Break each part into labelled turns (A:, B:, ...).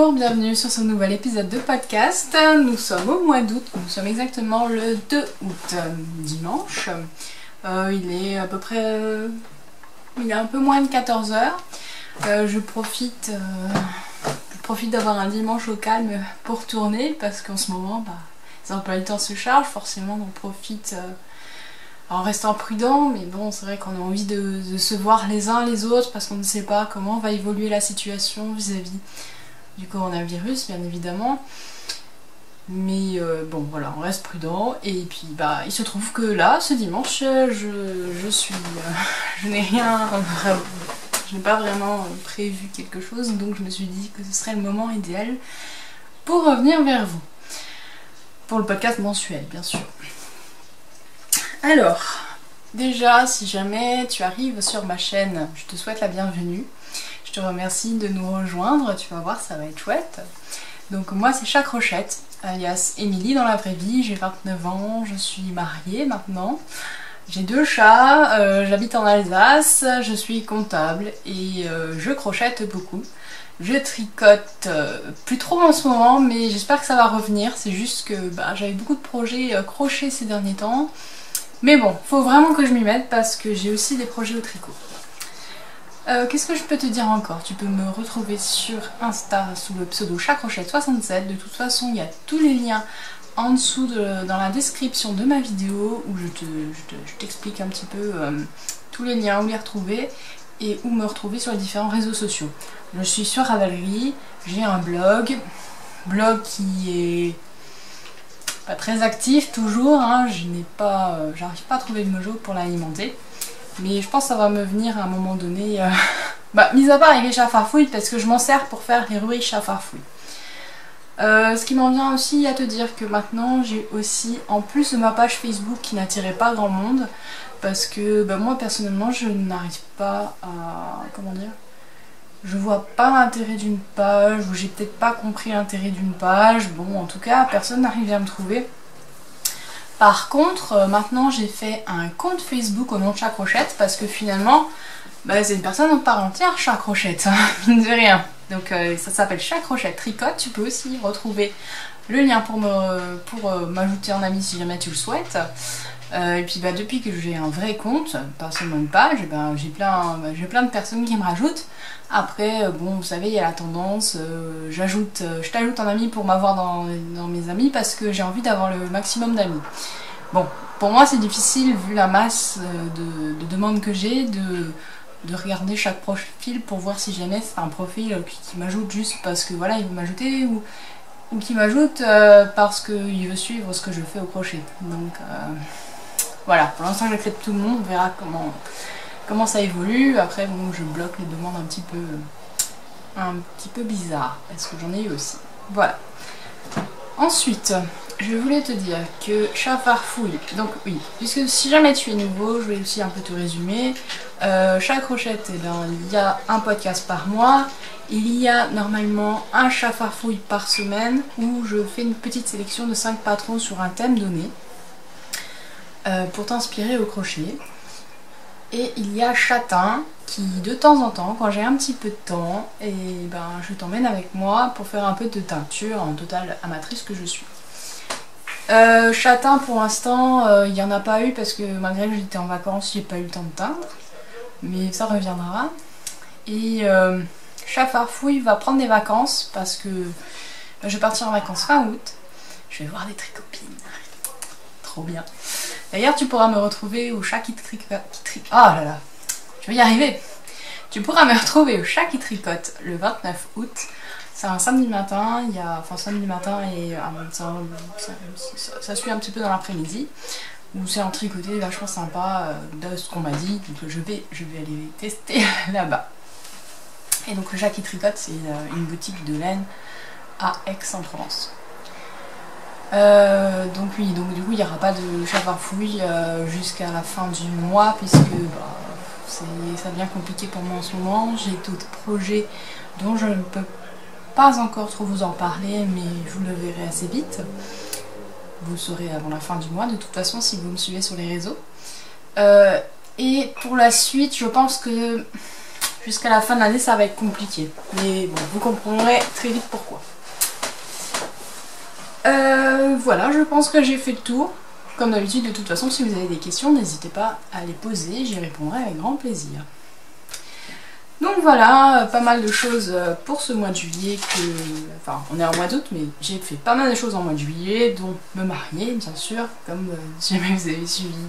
A: Bonjour, bienvenue sur ce nouvel épisode de podcast. Nous sommes au mois d'août, nous sommes exactement le 2 août, dimanche. Il est à peu près... il est un peu moins de 14 heures. Je profite d'avoir un dimanche au calme pour tourner parce qu'en ce moment, les emplois du temps se chargent, forcément on profite en restant prudent, mais bon, c'est vrai qu'on a envie de se voir les uns les autres parce qu'on ne sait pas comment va évoluer la situation vis-à-vis du coronavirus, bien évidemment. Mais bon, voilà, on reste prudent. Et puis, il se trouve que là, ce dimanche, je n'ai pas vraiment prévu quelque chose, donc je me suis dit que ce serait le moment idéal pour revenir vers vous. Pour le podcast mensuel, bien sûr. Alors, déjà, si jamais tu arrives sur ma chaîne, je te souhaite la bienvenue. Je te remercie de nous rejoindre, tu vas voir, ça va être chouette. Donc moi, c'est Chat Crochette, alias Émilie dans la vraie vie. J'ai 29 ans, je suis mariée maintenant. J'ai 2 chats, j'habite en Alsace, je suis comptable et je crochette beaucoup. Je tricote plus trop en ce moment, mais j'espère que ça va revenir. C'est juste que j'avais beaucoup de projets crochet ces derniers temps. Mais bon, faut vraiment que je m'y mette parce que j'ai aussi des projets au tricot. Qu'est-ce que je peux te dire encore? Tu peux me retrouver sur Insta sous le pseudo Chatcrochette67. De toute façon, il y a tous les liens en dessous dans la description de ma vidéo où je t'explique un petit peu tous les liens où les retrouver et où me retrouver sur les différents réseaux sociaux. Je suis sur Ravelry, j'ai un blog qui est pas très actif toujours, hein. J'arrive pas à trouver le mojo pour l'alimenter, mais je pense que ça va me venir à un moment donné, mis à part avec les chats farfouilles, parce que je m'en sers pour faire les rubriques chats farfouilles. Ce qui m'en vient aussi à te dire que maintenant j'ai aussi, en plus de ma page Facebook qui n'attirait pas grand monde, parce que moi personnellement je n'arrive pas à... comment dire, je vois pas l'intérêt d'une page, ou j'ai peut-être pas compris l'intérêt d'une page. Bon, en tout cas, personne n'arrive à me trouver. Par contre, maintenant j'ai fait un compte Facebook au nom de Chat Crochette, parce que finalement, c'est une personne en part entière, Chat Crochette, hein, mine de rien. Donc ça s'appelle Chat Crochette Tricote. Tu peux aussi retrouver le lien pour m'ajouter en ami si jamais tu le souhaites. Et puis depuis que j'ai un vrai compte, pas seulement une page, j'ai plein de personnes qui me rajoutent. Après, bon, vous savez, il y a la tendance, je t'ajoute en ami pour m'avoir dans mes amis parce que j'ai envie d'avoir le maximum d'amis. Bon, pour moi c'est difficile vu la masse de demandes que j'ai de regarder chaque profil pour voir si jamais c'est un profil qui m'ajoute juste parce que voilà, il veut m'ajouter ou qui m'ajoute parce qu'il veut suivre ce que je fais au crochet. Donc voilà, pour l'instant j'accepte tout le monde, on verra comment ça évolue. Après bon, je bloque les demandes un petit peu bizarres parce que j'en ai eu aussi. Voilà. Ensuite, je voulais te dire que Chat Farfouille, donc oui, puisque si jamais tu es nouveau, je vais aussi un peu te résumer. Chat Crochette, il y a un podcast par mois. Il y a normalement un Chat Farfouille par semaine où je fais une petite sélection de 5 patrons sur un thème donné pour t'inspirer au crochet. Et il y a Chatin qui de temps en temps, quand j'ai un petit peu de temps, je t'emmène avec moi pour faire un peu de teinture en totale amatrice que je suis. Chatin pour l'instant il n'y en a pas eu parce que malgré que j'étais en vacances j'ai pas eu le temps de teindre, mais ça reviendra. Et Chat Farfouille va prendre des vacances parce que je vais partir en vacances fin août, je vais voir des tricopines, trop bien. D'ailleurs tu pourras me retrouver au Chat qui tricote, oh là là, je vais y arriver. Tu pourras me retrouver au Chat qui tricote le 29 août. C'est un samedi matin, samedi matin et ça suit un petit peu dans l'après-midi, où c'est un tricoté vachement sympa de ce qu'on m'a dit, donc je vais aller tester là-bas. Et donc le Chat qui tricote, c'est une boutique de laine à Aix-en-Provence. Donc oui, donc du coup il n'y aura pas de Chat Farfouille jusqu'à la fin du mois, puisque ça devient compliqué pour moi en ce moment. J'ai d'autres projets dont je ne peux pas encore trop vous en parler, mais vous le verrez assez vite. Vous le saurez avant la fin du mois de toute façon si vous me suivez sur les réseaux. Et pour la suite, je pense que jusqu'à la fin de l'année ça va être compliqué. Mais bon, vous comprendrez très vite pourquoi. Voilà, je pense que j'ai fait le tour. Comme d'habitude, de toute façon, si vous avez des questions, n'hésitez pas à les poser, j'y répondrai avec grand plaisir. Donc voilà, pas mal de choses pour ce mois de juillet que... Enfin, on est en mois d'août, mais j'ai fait pas mal de choses en mois de juillet, dont me marier, bien sûr, comme si jamais vous avez suivi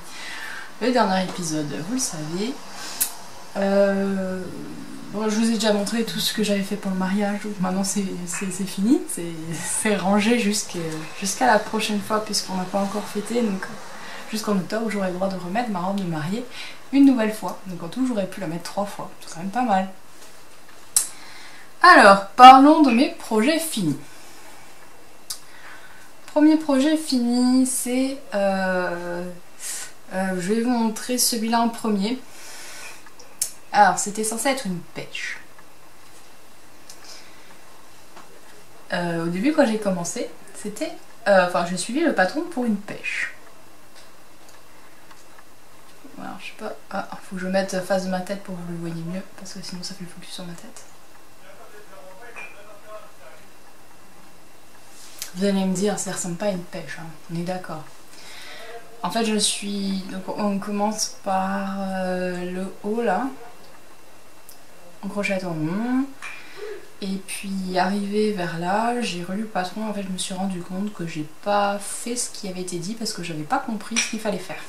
A: le dernier épisode, vous le savez. Bon, je vous ai déjà montré tout ce que j'avais fait pour le mariage, donc maintenant c'est fini, c'est rangé jusqu'à la prochaine fois, puisqu'on n'a pas encore fêté, donc jusqu'en octobre j'aurai le droit de remettre ma robe de mariée une nouvelle fois. Donc en tout j'aurais pu la mettre 3 fois, c'est quand même pas mal. Alors, parlons de mes projets finis. Premier projet fini, c'est... je vais vous montrer celui-là en premier. Alors, c'était censé être une pêche. Au début, quand j'ai commencé, c'était... Enfin, j'ai suivi le patron pour une pêche. Alors, je sais pas... Ah, faut que je mette face de ma tête pour que vous le voyez mieux, parce que sinon ça fait le focus sur ma tête. Vous allez me dire, ça ressemble pas à une pêche, hein. On est d'accord. En fait, je suis... Donc, on commence par le haut, là. On crochette en rond. Et puis, arrivé vers là, j'ai relu le patron. En fait, je me suis rendu compte que j'ai pas fait ce qui avait été dit parce que j'avais pas compris ce qu'il fallait faire.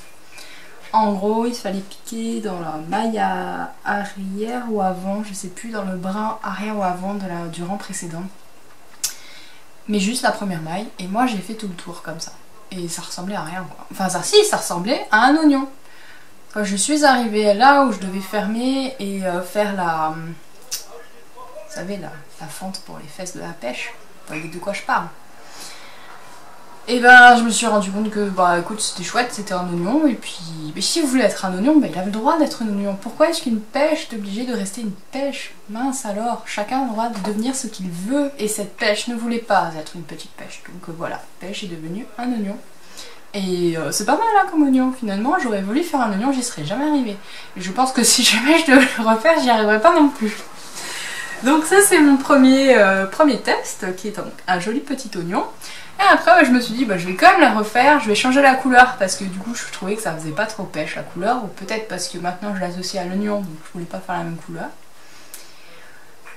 A: En gros, il fallait piquer dans la maille arrière ou avant, je sais plus, dans le brin arrière ou avant du rang précédent. Mais juste la première maille, et moi j'ai fait tout le tour comme ça. Et ça ressemblait à rien, quoi. Enfin, ça ressemblait à un oignon. Quand je suis arrivée là où je devais fermer et faire la... Vous savez, la fente pour les fesses de la pêche, vous voyez de quoi je parle. Et ben, je me suis rendu compte que, bah écoute, c'était chouette, c'était un oignon, et puis, mais si vous voulez être un oignon, bah, il avait le droit d'être un oignon. Pourquoi est-ce qu'une pêche est obligée de rester une pêche? Mince alors, chacun a le droit de devenir ce qu'il veut, et cette pêche ne voulait pas être une petite pêche. Donc voilà, pêche est devenue un oignon. Et c'est pas mal hein, comme oignon, finalement, j'aurais voulu faire un oignon, j'y serais jamais arrivée. Et je pense que si jamais je devais le refaire, j'y arriverais pas non plus. Donc ça c'est mon premier test, qui est un joli petit oignon. Et après je me suis dit bah, je vais quand même la refaire, je vais changer la couleur parce que du coup je trouvais que ça faisait pas trop pêche la couleur, ou peut-être parce que maintenant je l'associe à l'oignon donc je voulais pas faire la même couleur.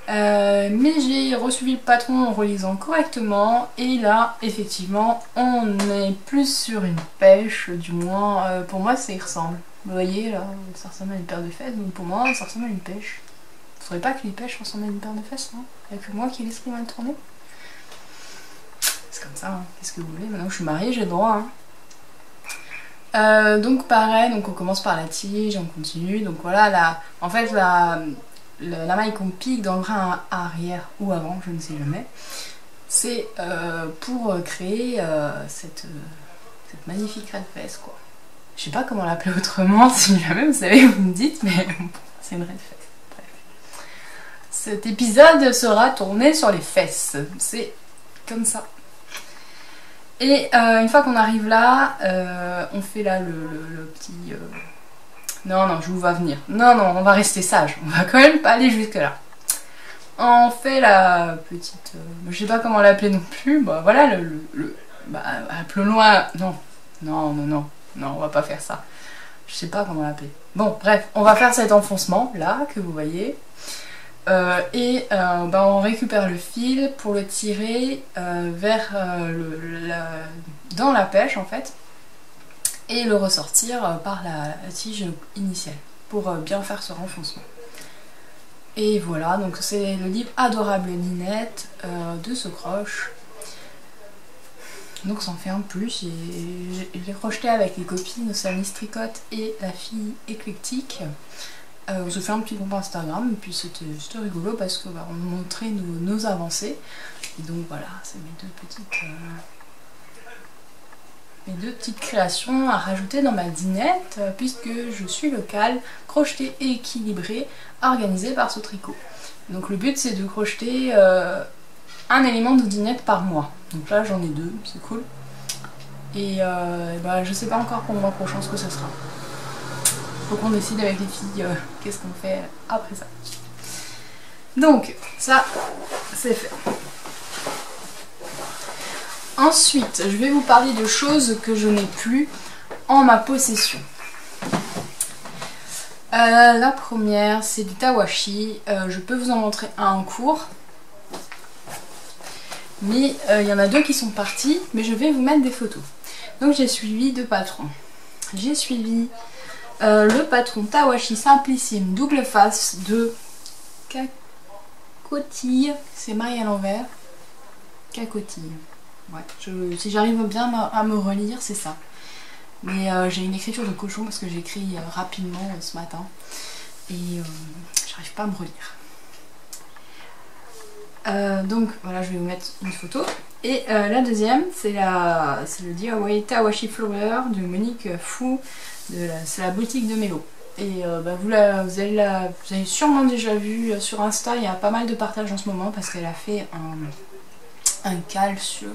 A: Mais j'ai resuivi le patron en relisant correctement et là effectivement on est plus sur une pêche, du moins pour moi ça y ressemble. Vous voyez là, ça ressemble à une paire de fesses, donc pour moi ça ressemble à une pêche. Vous ne saurez pas que les pêches ressemblent à une paire de fesses, non? Il n'y a que moi qui ai l'esprit mal tourné. C'est comme ça, hein. Qu'est-ce que vous voulez? Maintenant que je suis mariée, j'ai le droit. Hein. Donc pareil, donc on commence par la tige, on continue. Donc voilà, en fait la maille qu'on pique dans le brin arrière ou avant, je ne sais jamais, c'est pour créer cette magnifique raie-de-fesse, quoi. Je sais pas comment l'appeler autrement, si jamais vous savez, vous me dites, mais c'est une raie-de-fesse. Cet épisode sera tourné sur les fesses, c'est comme ça. Et une fois qu'on arrive là, on fait là le petit... Non, je vous vois venir. Non, on va rester sage, on va quand même pas aller jusque là. On fait la petite... je sais pas comment l'appeler non plus, bah voilà, bah, plus loin... Non, on va pas faire ça. Je sais pas comment l'appeler. Bon, bref, on va faire cet enfoncement là, que vous voyez. Bah, on récupère le fil pour le tirer vers dans la pêche en fait et le ressortir par la tige initiale pour bien faire ce renfoncement. Et voilà, donc c'est le livre Adorable Ninette de Socroche. Donc ça en fait un plus, j'ai crocheté avec les copines Samy Tricotte et la fille éclectique. On se fait un petit groupe Instagram et puis c'était rigolo parce que bah, on montrait nos avancées. Et donc voilà, c'est mes deux petites créations à rajouter dans ma dinette puisque je suis locale, crochetée et équilibrée, organisée par ce tricot. Donc le but c'est de crocheter un élément de dinette par mois. Donc là j'en ai 2, c'est cool. Et bah, je sais pas encore pour le mois prochain ce que ce sera. Faut qu'on décide avec les filles qu'est-ce qu'on fait après ça. Donc ça c'est fait. Ensuite je vais vous parler de choses que je n'ai plus en ma possession. La première c'est du tawashi, je peux vous en montrer un en cours. Mais il y en a deux qui sont partis, mais je vais vous mettre des photos. Donc j'ai suivi deux patrons. J'ai suivi le patron Tawashi Simplissime double face de Cacotille. C'est Marie à l'envers. Cacotille. Ouais, si j'arrive bien à me relire, c'est ça. Mais j'ai une écriture de cochon parce que j'ai écrit rapidement ce matin. Et j'arrive pas à me relire. Donc voilà, je vais vous mettre une photo. Et la deuxième, c'est le DIY Tawashi Flower de Monique Fou. C'est la boutique de Mélo. Et vous avez sûrement déjà vu sur Insta, il y a pas mal de partages en ce moment parce qu'elle a fait un cal sur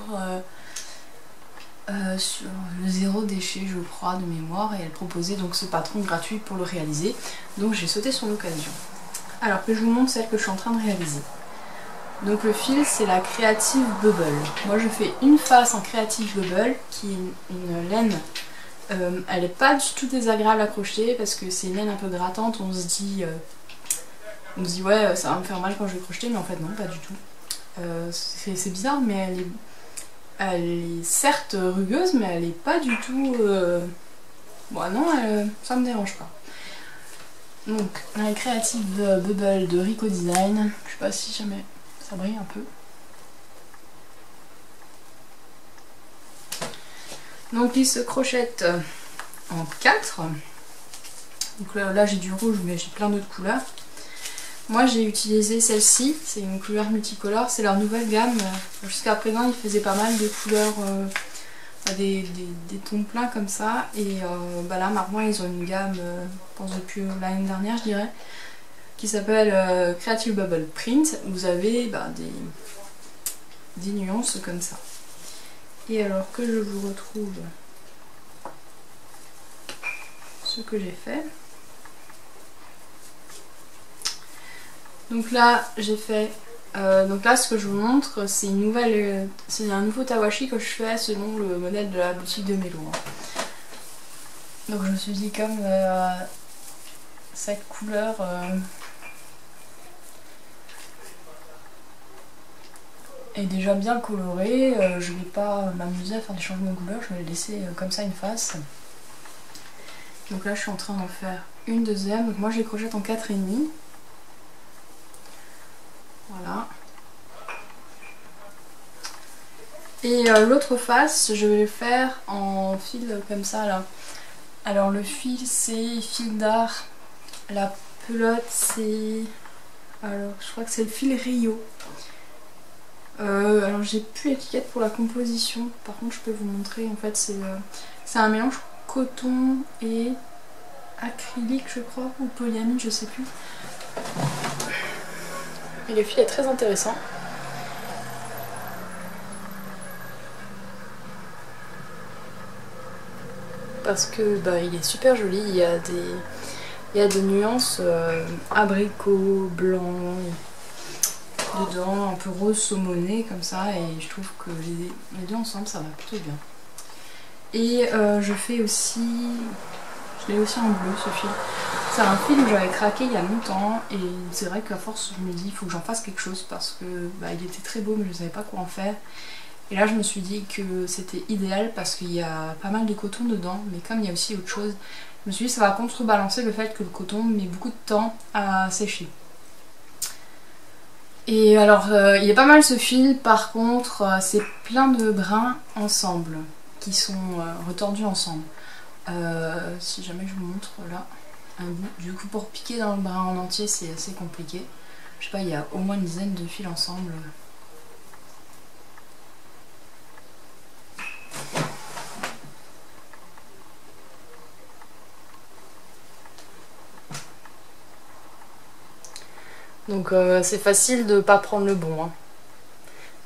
A: le zéro déchet, je crois, de mémoire. Et elle proposait donc ce patron gratuit pour le réaliser. Donc j'ai sauté sur l'occasion. Alors que je vous montre celle que je suis en train de réaliser. Donc le fil c'est la Creative Bubble. Moi je fais une face en Creative Bubble qui est une laine, elle n'est pas du tout désagréable à crocheter parce que c'est une laine un peu grattante, on se dit ouais ça va me faire mal quand je vais crocheter, mais en fait non, pas du tout. C'est bizarre, mais elle est certes rugueuse, mais elle n'est pas du tout... Bon non, ça me dérange pas. Donc la Creative Bubble de Rico Design, je sais pas si jamais... ça brille un peu. Donc il se crochette en 4. Donc là j'ai du rouge mais j'ai plein d'autres couleurs. Moi j'ai utilisé celle-ci, c'est une couleur multicolore, c'est leur nouvelle gamme. Jusqu'à présent ils faisaient pas mal de couleurs, des tons pleins comme ça. Et là maintenant ils ont une gamme, je pense depuis l'année dernière je dirais, qui s'appelle Creative Bubble Print. Vous avez des nuances comme ça. Et alors que je vous retrouve ce que j'ai fait. Donc là j'ai fait, donc là ce que je vous montre c'est un nouveau tawashi que je fais selon le modèle de la boutique de Mélo. Donc je me suis dit comme cette couleur est déjà bien colorée, je vais pas m'amuser à faire des changements de couleur, je vais laisser comme ça une face. Donc là je suis en train d'en faire une deuxième, donc moi je les crochette en 4,5. Voilà. Et l'autre face je vais le faire en fil comme ça là. Alors le fil c'est fil d'art, la pelote c'est... alors je crois que c'est le fil Rio. Alors j'ai plus l'étiquette pour la composition, par contre je peux vous montrer, en fait c'est un mélange coton et acrylique je crois, ou polyamide, je sais plus. Et le fil est très intéressant. Parce que il est super joli, il y a des nuances abricot, blanc, dedans, un peu rose saumoné comme ça, et je trouve que les deux ensemble ça va plutôt bien. Et je fais aussi, je l'ai aussi en bleu ce fil. C'est un fil que j'avais craqué il y a longtemps et c'est vrai qu'à force je me dis il faut que j'en fasse quelque chose parce que il était très beau mais je ne savais pas quoi en faire. Et là je me suis dit que c'était idéal parce qu'il y a pas mal de coton dedans, mais comme il y a aussi autre chose, je me suis dit ça va contrebalancer le fait que le coton met beaucoup de temps à sécher. Et alors il est pas mal ce fil, par contre c'est plein de brins ensemble qui sont retordus ensemble. Si jamais je vous montre là un bout, du coup pour piquer dans le brin en entier c'est assez compliqué. Je sais pas, il y a au moins une dizaine de fils ensemble. Donc c'est facile de pas prendre le bon. Hein.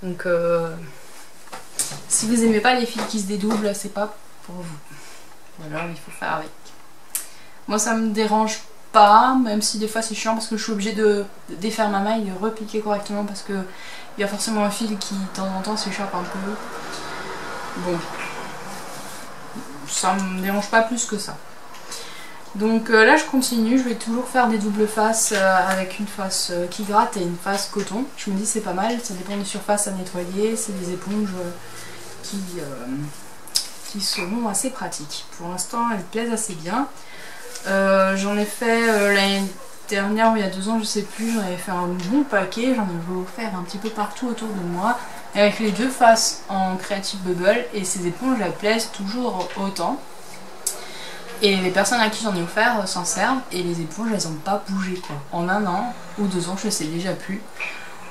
A: Donc si vous aimez pas les fils qui se dédoublent, c'est pas pour vous. Voilà, il faut faire avec. Moi ça me dérange pas, même si des fois c'est chiant parce que je suis obligée de défaire ma maille, de repiquer correctement parce que il y a forcément un fil qui de temps en temps s'échappe un peu. Bon, ça me dérange pas plus que ça. Donc là je continue, je vais toujours faire des doubles faces avec une face qui gratte et une face coton. Je me dis c'est pas mal, ça dépend des surfaces à nettoyer, c'est des éponges qui seront assez pratiques. Pour l'instant elles plaisent assez bien. J'en ai fait l'année dernière ou il y a 2 ans, je sais plus, j'en avais fait un bon paquet, j'en ai offert un petit peu partout autour de moi, avec les 2 faces en Creative Bubble, et ces éponges elles plaisent toujours autant. Et les personnes à qui j'en ai offert s'en servent, et les éponges elles n'ont pas bougé quoi. En 1 an ou 2 ans, je sais déjà plus.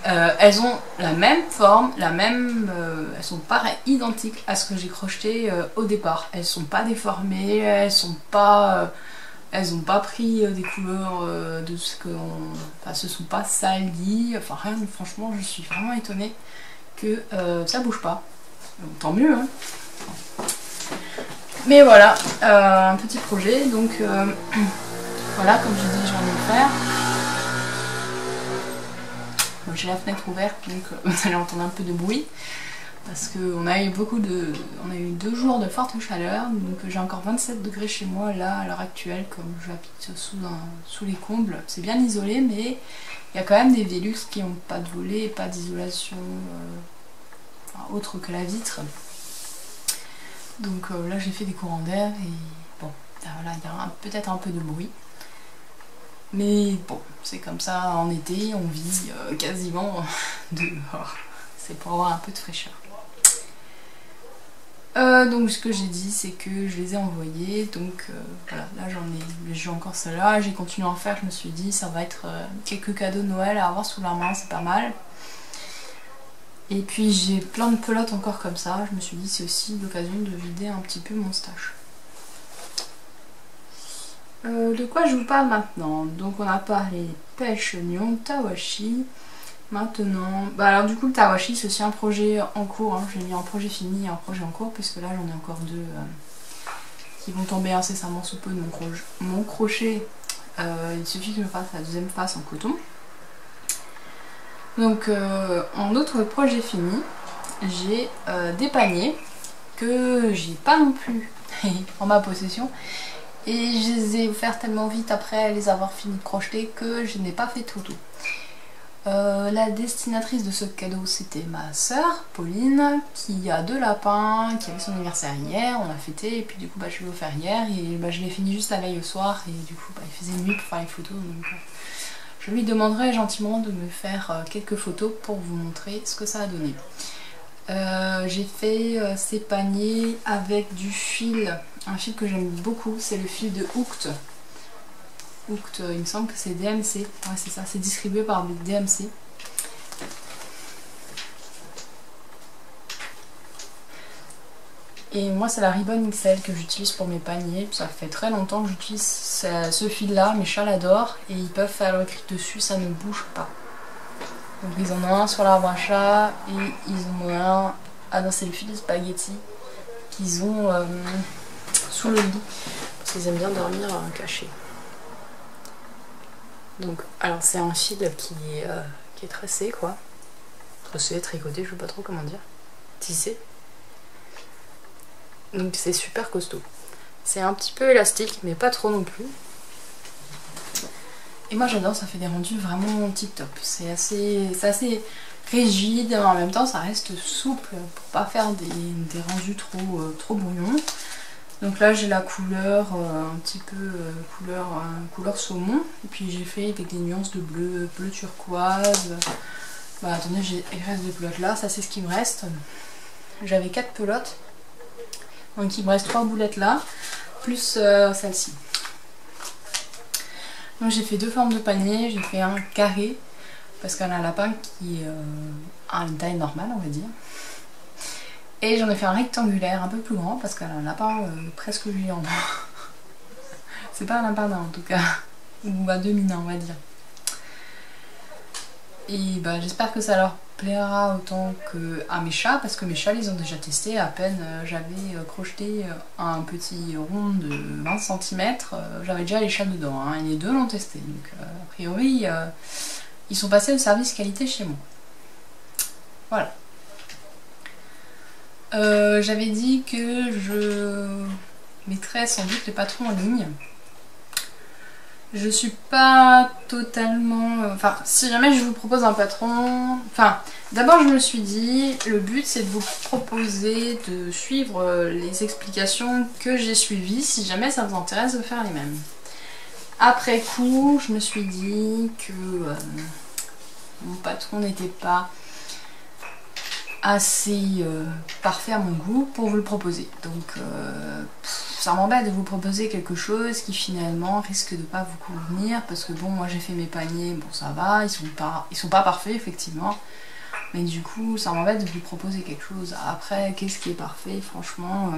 A: Elles ont la même forme, elles sont pareilles, identiques à ce que j'ai crocheté au départ. Elles sont pas déformées, elles ont pas pris des couleurs de ce qu'on... Enfin, se sont pas salies, enfin rien, franchement je suis vraiment étonnée que ça bouge pas. Donc, tant mieux hein. Mais voilà, un petit projet, donc voilà, comme j'ai dit, j'en ai faire. Bon, j'ai la fenêtre ouverte, donc vous allez entendre un peu de bruit, parce qu'on a eu on a eu 2 jours de forte chaleur, donc j'ai encore 27 degrés chez moi là à l'heure actuelle, comme j'habite sous les combles. C'est bien isolé, mais il y a quand même des Velux qui n'ont pas de volet, pas d'isolation autre que la vitre. Donc là j'ai fait des courants d'air et bon, voilà, il y a peut-être un peu de bruit. Mais bon, c'est comme ça en été, on vit quasiment dehors. C'est pour avoir un peu de fraîcheur. Donc ce que j'ai dit, c'est que je les ai envoyés. Donc voilà, là j'ai encore celle-là. J'ai continué à en faire, je me suis dit, ça va être quelques cadeaux de Noël à avoir sous la main, c'est pas mal. Et puis j'ai plein de pelotes encore comme ça, je me suis dit c'est aussi l'occasion de vider un petit peu mon stash. De quoi je vous parle maintenant? Donc on a parlé pêche oignon, tawashi. Maintenant, bah alors du coup le tawashi c'est aussi un projet en cours, hein. J'ai mis un projet fini et un projet en cours puisque là j'en ai encore 2 qui vont tomber incessamment sous peu de mon crochet. Il suffit que je fasse la 2e face en coton. Donc en autre projet fini, j'ai des paniers que j'ai pas non plus en ma possession et je les ai offerts tellement vite après les avoir fini de crocheter que je n'ai pas fait de photo. La destinatrice de ce cadeau c'était ma soeur Pauline qui a 2 lapins, qui avait son anniversaire hier, on a fêté et puis du coup bah, je l'ai offert hier et bah, je l'ai fini juste la veille au soir et du coup bah, il faisait nuit pour faire les photos donc je lui demanderai gentiment de me faire quelques photos pour vous montrer ce que ça a donné. J'ai fait ces paniers avec du fil, un fil que j'aime beaucoup, c'est le fil de Hooked. Hooked, il me semble que c'est DMC, ouais c'est ça, c'est distribué par DMC. Et moi c'est la Ribbon XL que j'utilise pour mes paniers, ça fait très longtemps que j'utilise ce fil là, mes chats l'adorent et ils peuvent faire le écrit dessus, ça ne bouge pas. Donc ils en ont un sur l'arbre à chat et ils en ont un, ah non c'est le fil de spaghetti qu'ils ont sous le lit, parce qu'ils aiment bien dormir cachés. Donc alors c'est un fil qui est tressé quoi, tressé, tricoté, je sais pas trop comment dire, tissé. Donc c'est super costaud. C'est un petit peu élastique, mais pas trop non plus. Et moi j'adore, ça fait des rendus vraiment tip top. C'est assez rigide, mais en même temps ça reste souple pour pas faire des rendus trop brouillons. Donc là j'ai la couleur un petit peu couleur saumon. Et puis j'ai fait avec des nuances de bleu turquoise. Bah attendez, il reste 2 pelotes là, ça c'est ce qui me reste. J'avais 4 pelotes. Donc il me reste 3 boulettes là, plus celle-ci. Donc j'ai fait 2 formes de panier, j'ai fait un carré, parce qu'elle a un lapin qui a une taille normale on va dire. Et j'en ai fait un rectangulaire un peu plus grand, parce qu'elle a un lapin presque géant. C'est pas un lapin nain en tout cas, ou à demi nain on va dire. Et bah, j'espère que ça leur plaira autant que à mes chats, parce que mes chats ils ont déjà testé. À peine j'avais crocheté un petit rond de 20 cm, j'avais déjà les chats dedans, hein, et les deux l'ont testé. Donc a priori, ils sont passés au service qualité chez moi. Voilà. J'avais dit que je mettrais sans doute les patrons en ligne. Je suis pas totalement... Enfin, si jamais je vous propose un patron... Enfin, d'abord je me suis dit, le but c'est de vous proposer de suivre les explications que j'ai suivies, si jamais ça vous intéresse de faire les mêmes. Après coup, je me suis dit que mon patron n'était pas assez parfait à mon goût pour vous le proposer. Donc ça m'embête de vous proposer quelque chose qui finalement risque de pas vous convenir, parce que bon, moi j'ai fait mes paniers, bon ça va, ils sont pas parfaits effectivement, mais du coup ça m'embête de vous proposer quelque chose. Après, qu'est-ce qui est parfait? Franchement,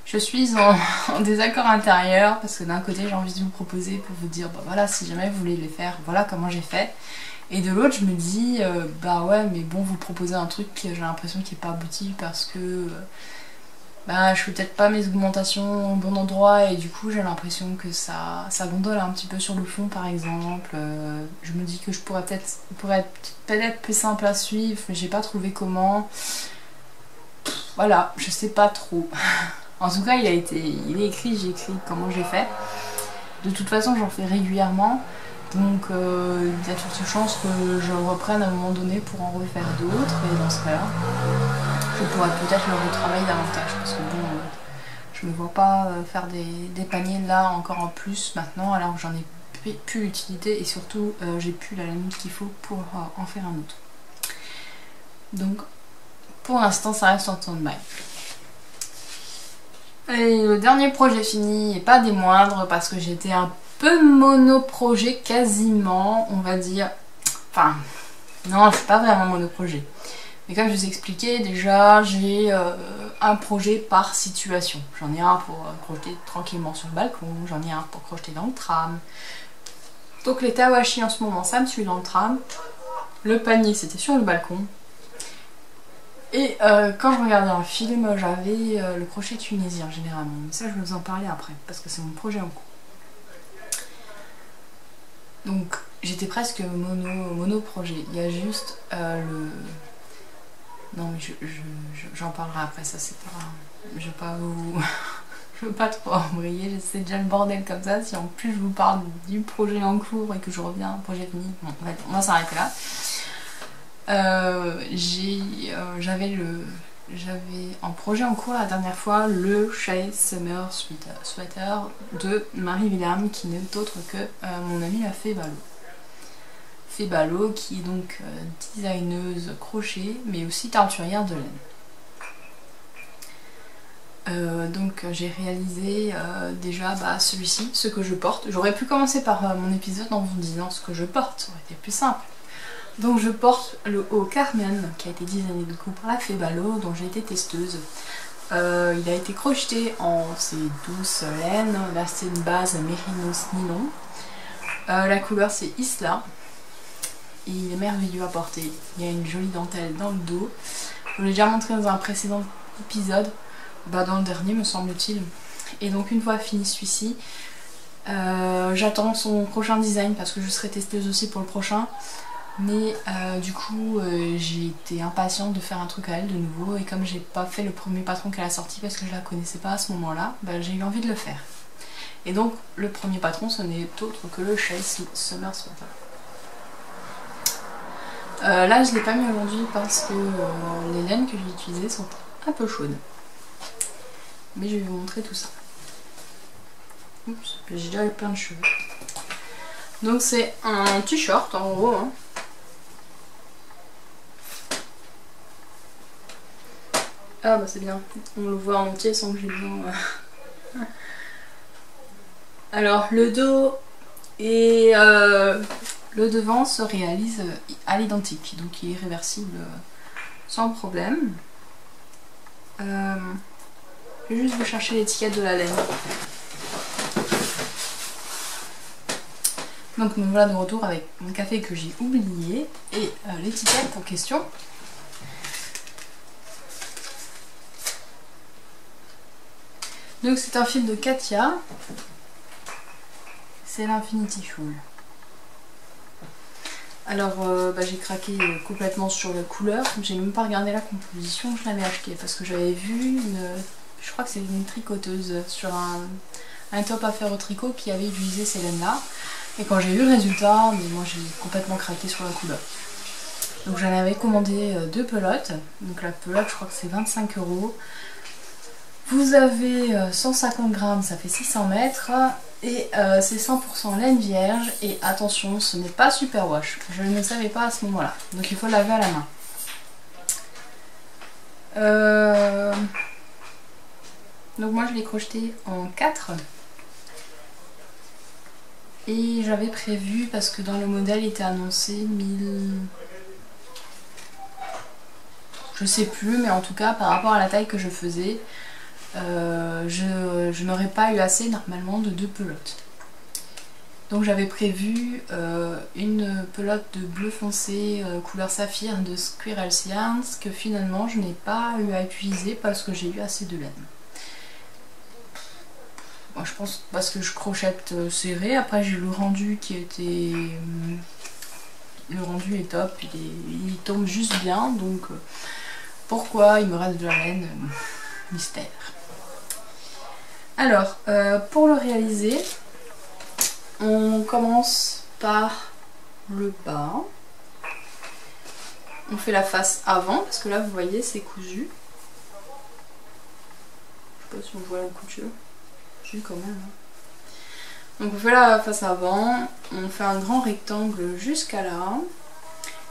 A: je suis en désaccord intérieur, parce que d'un côté j'ai envie de vous proposer pour vous dire, bah voilà, si jamais vous voulez les faire, voilà comment j'ai fait. Et de l'autre, je me dis, bah ouais, mais bon, vous proposez un truc que j'ai l'impression qui n'est pas abouti, parce que bah, je fais peut-être pas mes augmentations au bon endroit, et du coup, j'ai l'impression que ça gondole un petit peu sur le fond, par exemple. Je me dis que je pourrais peut-être plus simple à suivre, mais j'ai pas trouvé comment. Voilà, je sais pas trop. En tout cas, il est écrit, j'ai écrit comment j'ai fait. De toute façon, j'en fais régulièrement. Donc il y a toutes les chances que je reprenne à un moment donné pour en refaire d'autres, et dans ce cas-là, je pourrais peut-être le retravailler davantage, parce que bon, je me vois pas faire des paniers là encore en plus maintenant, alors que j'en ai plus l'utilité, et surtout j'ai plus la limite qu'il faut pour en faire un autre. Donc pour l'instant ça reste en stand-by. Et le dernier projet fini, et pas des moindres, parce que j'étais un peu monoprojet quasiment, on va dire. Enfin, non, je suis pas vraiment monoprojet. Mais comme je vous expliquais, déjà, j'ai un projet par situation. J'en ai un pour crocheter tranquillement sur le balcon, j'en ai un pour crocheter dans le tram. Donc les tawashi en ce moment, ça me suit dans le tram. Le panier, c'était sur le balcon. Et quand je regardais un film, j'avais le crochet tunisien généralement. Mais ça, je vais vous en parler après, parce que c'est mon projet en cours. Donc j'étais presque mono-projet. Il y a juste le... Non mais j'en parlerai après, ça c'est pas... Je veux pas vous... je veux pas trop embrayer, c'est déjà le bordel comme ça. Si en plus je vous parle du projet en cours et que je reviens, projet fini, bon, on va s'arrêter là. J'avais en projet en cours la dernière fois le Shea Summer Sweater de Marie William, qui n'est autre que mon amie la Fée Ballot. Fée Ballot qui est donc designeuse crochet mais aussi teinturière de laine. Donc j'ai réalisé déjà celui-ci, ce que je porte. J'aurais pu commencer par mon épisode en vous disant ce que je porte, ça aurait été plus simple. Donc je porte le haut Carmen qui a été designé du coup par la Fée Ballot, dont j'ai été testeuse. Il a été crocheté en ces douces laines. Là c'est une base Mérinos nylon. La couleur c'est Isla. Et il est merveilleux à porter. Il y a une jolie dentelle dans le dos. Je vous l'ai déjà montré dans un précédent épisode. Dans le dernier me semble-t-il. Et donc une fois fini celui-ci, j'attends son prochain design parce que je serai testeuse aussi pour le prochain. Mais du coup j'ai été impatiente de faire un truc à elle de nouveau, et comme j'ai pas fait le premier patron qu'elle a sorti parce que je la connaissais pas à ce moment là, j'ai eu envie de le faire. Et donc le premier patron ce n'est autre que le Shea Summer Sweater. Là je l'ai pas mis aujourd'hui parce que les laines que j'ai utilisées sont un peu chaudes. Mais je vais vous montrer tout ça. Oups, j'ai déjà plein de cheveux. Donc c'est un t-shirt en gros, hein. Ah bah c'est bien, on le voit en entier sans que j'ai besoin. Alors le dos et le devant se réalise à l'identique, donc il est réversible sans problème. Je vais juste vous chercher l'étiquette de la laine. Donc me voilà de retour avec mon café que j'ai oublié et l'étiquette en question. Donc c'est un fil de Katia, c'est l'Infinity Full. Alors j'ai craqué complètement sur la couleur, j'ai même pas regardé la composition, je l'avais acheté parce que j'avais vu je crois que c'est une tricoteuse sur un top à faire au tricot qui avait utilisé ces laines là. Et quand j'ai vu le résultat, mais moi j'ai complètement craqué sur la couleur. Donc j'en avais commandé 2 pelotes. Donc la pelote je crois que c'est 25 €. Vous avez 150 grammes, ça fait 600 mètres. Et c'est 100% laine vierge. Et attention, ce n'est pas superwash. Je ne le savais pas à ce moment-là. Donc il faut laver à la main. Donc moi je l'ai crocheté en 4. Et j'avais prévu, parce que dans le modèle il était annoncé 1000... Je sais plus, mais en tout cas par rapport à la taille que je faisais, je n'aurais pas eu assez normalement de 2 pelotes. Donc j'avais prévu une pelote de bleu foncé couleur saphir de Squirrel Yarns que finalement je n'ai pas eu à utiliser parce que j'ai eu assez de laine. Moi, je pense parce que je crochette serré. Après j'ai le rendu qui était... Le rendu est top, il tombe juste bien. Donc pourquoi il me reste de la laine, mystère. Alors pour le réaliser, on commence par le bas. On fait la face avant parce que là vous voyez c'est cousu. Je sais pas si on voit la couture. Quand même. Donc on fait la face avant, on fait un grand rectangle jusqu'à là,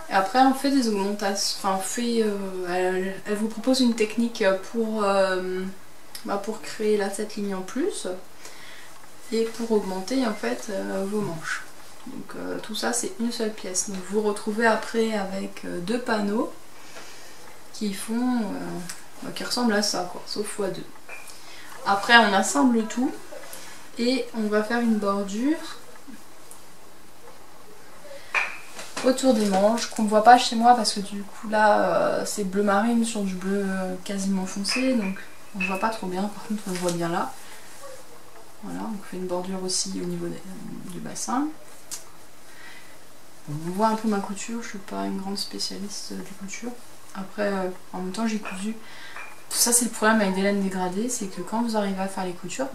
A: et après on fait des augmentations, enfin elle vous propose une technique pour créer là cette ligne en plus et pour augmenter en fait vos manches. Donc tout ça c'est une seule pièce, donc vous vous retrouvez après avec 2 panneaux qui font qui ressemblent à ça quoi, sauf x2. Après on assemble tout et on va faire une bordure autour des manches qu'on ne voit pas chez moi parce que du coup là c'est bleu marine sur du bleu quasiment foncé, donc on ne voit pas trop bien, par contre on le voit bien là. Voilà, on fait une bordure aussi au niveau du bassin. Bon, on voit un peu ma couture, je suis pas une grande spécialiste de couture. Après en même temps j'ai cousu. Ça c'est le problème avec des laines dégradées, c'est que quand vous arrivez à faire les coutures,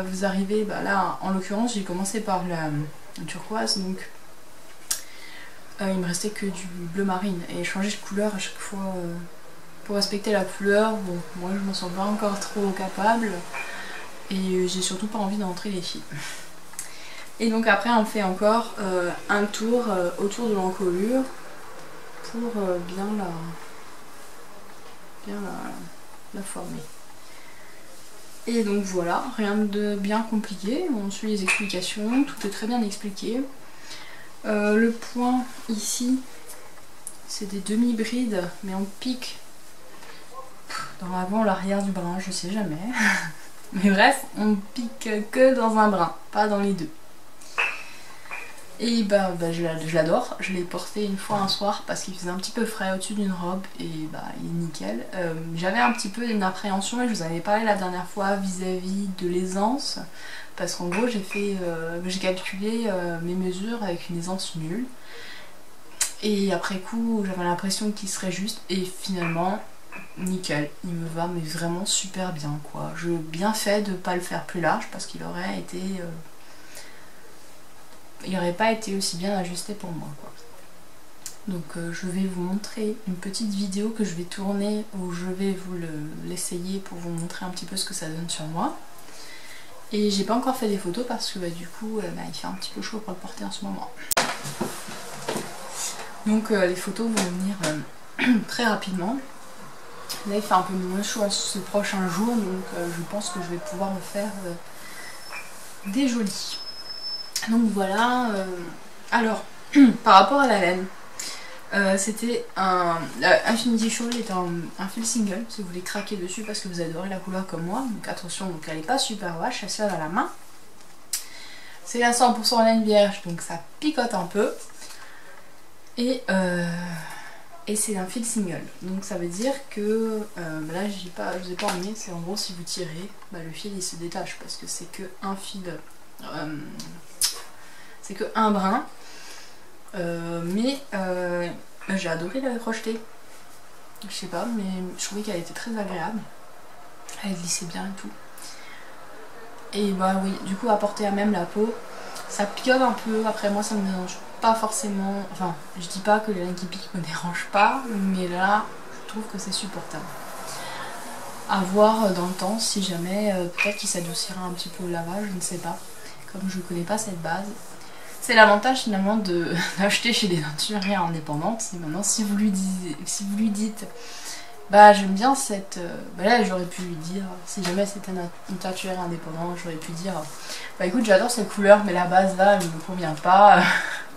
A: vous arrivez, là en l'occurrence j'ai commencé par la turquoise, donc il me restait que du bleu marine, et changer de couleur à chaque fois pour respecter la couleur, bon moi je m'en sens pas encore trop capable, et j'ai surtout pas envie d'entrer les fils. Et donc après on fait encore un tour autour de l'encolure pour bien la former. Et donc voilà, rien de bien compliqué, on suit les explications, tout est très bien expliqué. Le point ici, c'est des demi-brides, mais on pique dans l'avant ou l'arrière du brin, je sais jamais. Mais bref, on pique que dans un brin, pas dans les deux. Et je l'adore, je l'ai porté une fois un soir parce qu'il faisait un petit peu frais au-dessus d'une robe et il est nickel. J'avais un petit peu une appréhension et je vous en avais parlé la dernière fois vis-à-vis de l'aisance, parce qu'en gros j'ai calculé mes mesures avec une aisance nulle. Et après coup j'avais l'impression qu'il serait juste et finalement nickel, il me va mais vraiment super bien quoi. J'ai bien fait de ne pas le faire plus large parce qu'il aurait été... il n'aurait pas été aussi bien ajusté pour moi quoi. Donc je vais vous montrer une petite vidéo que je vais tourner où je vais vous l'essayer pour vous montrer un petit peu ce que ça donne sur moi. Et j'ai pas encore fait des photos parce que du coup il fait un petit peu chaud pour le porter en ce moment. Donc les photos vont venir très rapidement. Là il fait un peu moins chaud ces prochains jours, donc je pense que je vais pouvoir me faire des jolis. Donc voilà, alors par rapport à la laine, c'était Infinity Shawl est un fil single si vous voulez craquer dessus parce que vous adorez la couleur comme moi, donc attention, donc elle n'est pas super wash, elle se lave à la main. C'est la 100% laine vierge, donc ça picote un peu. Et c'est un fil single. Donc ça veut dire que, là je vous ai pas emmené, c'est en gros si vous tirez, le fil il se détache parce que c'est que un fil, c'est que un brin. J'ai adoré la crocheter. Je sais pas, mais je trouvais qu'elle était très agréable. Elle glissait bien et tout. Et bah oui, du coup à porter à même la peau, ça picote un peu. Après moi ça me dérange pas forcément. Enfin, je dis pas que les laines qui piquent me dérangent pas, mais là je trouve que c'est supportable. À voir dans le temps si jamais peut-être qu'il s'adoucira un petit peu au lavage, je ne sais pas. Comme je connais pas cette base. C'est l'avantage finalement d'acheter chez des teinturières indépendantes. Et maintenant si vous lui dites j'aime bien cette... là j'aurais pu lui dire, si jamais c'était une teinturière indépendante, j'aurais pu dire écoute j'adore cette couleur mais la base là elle ne me convient pas,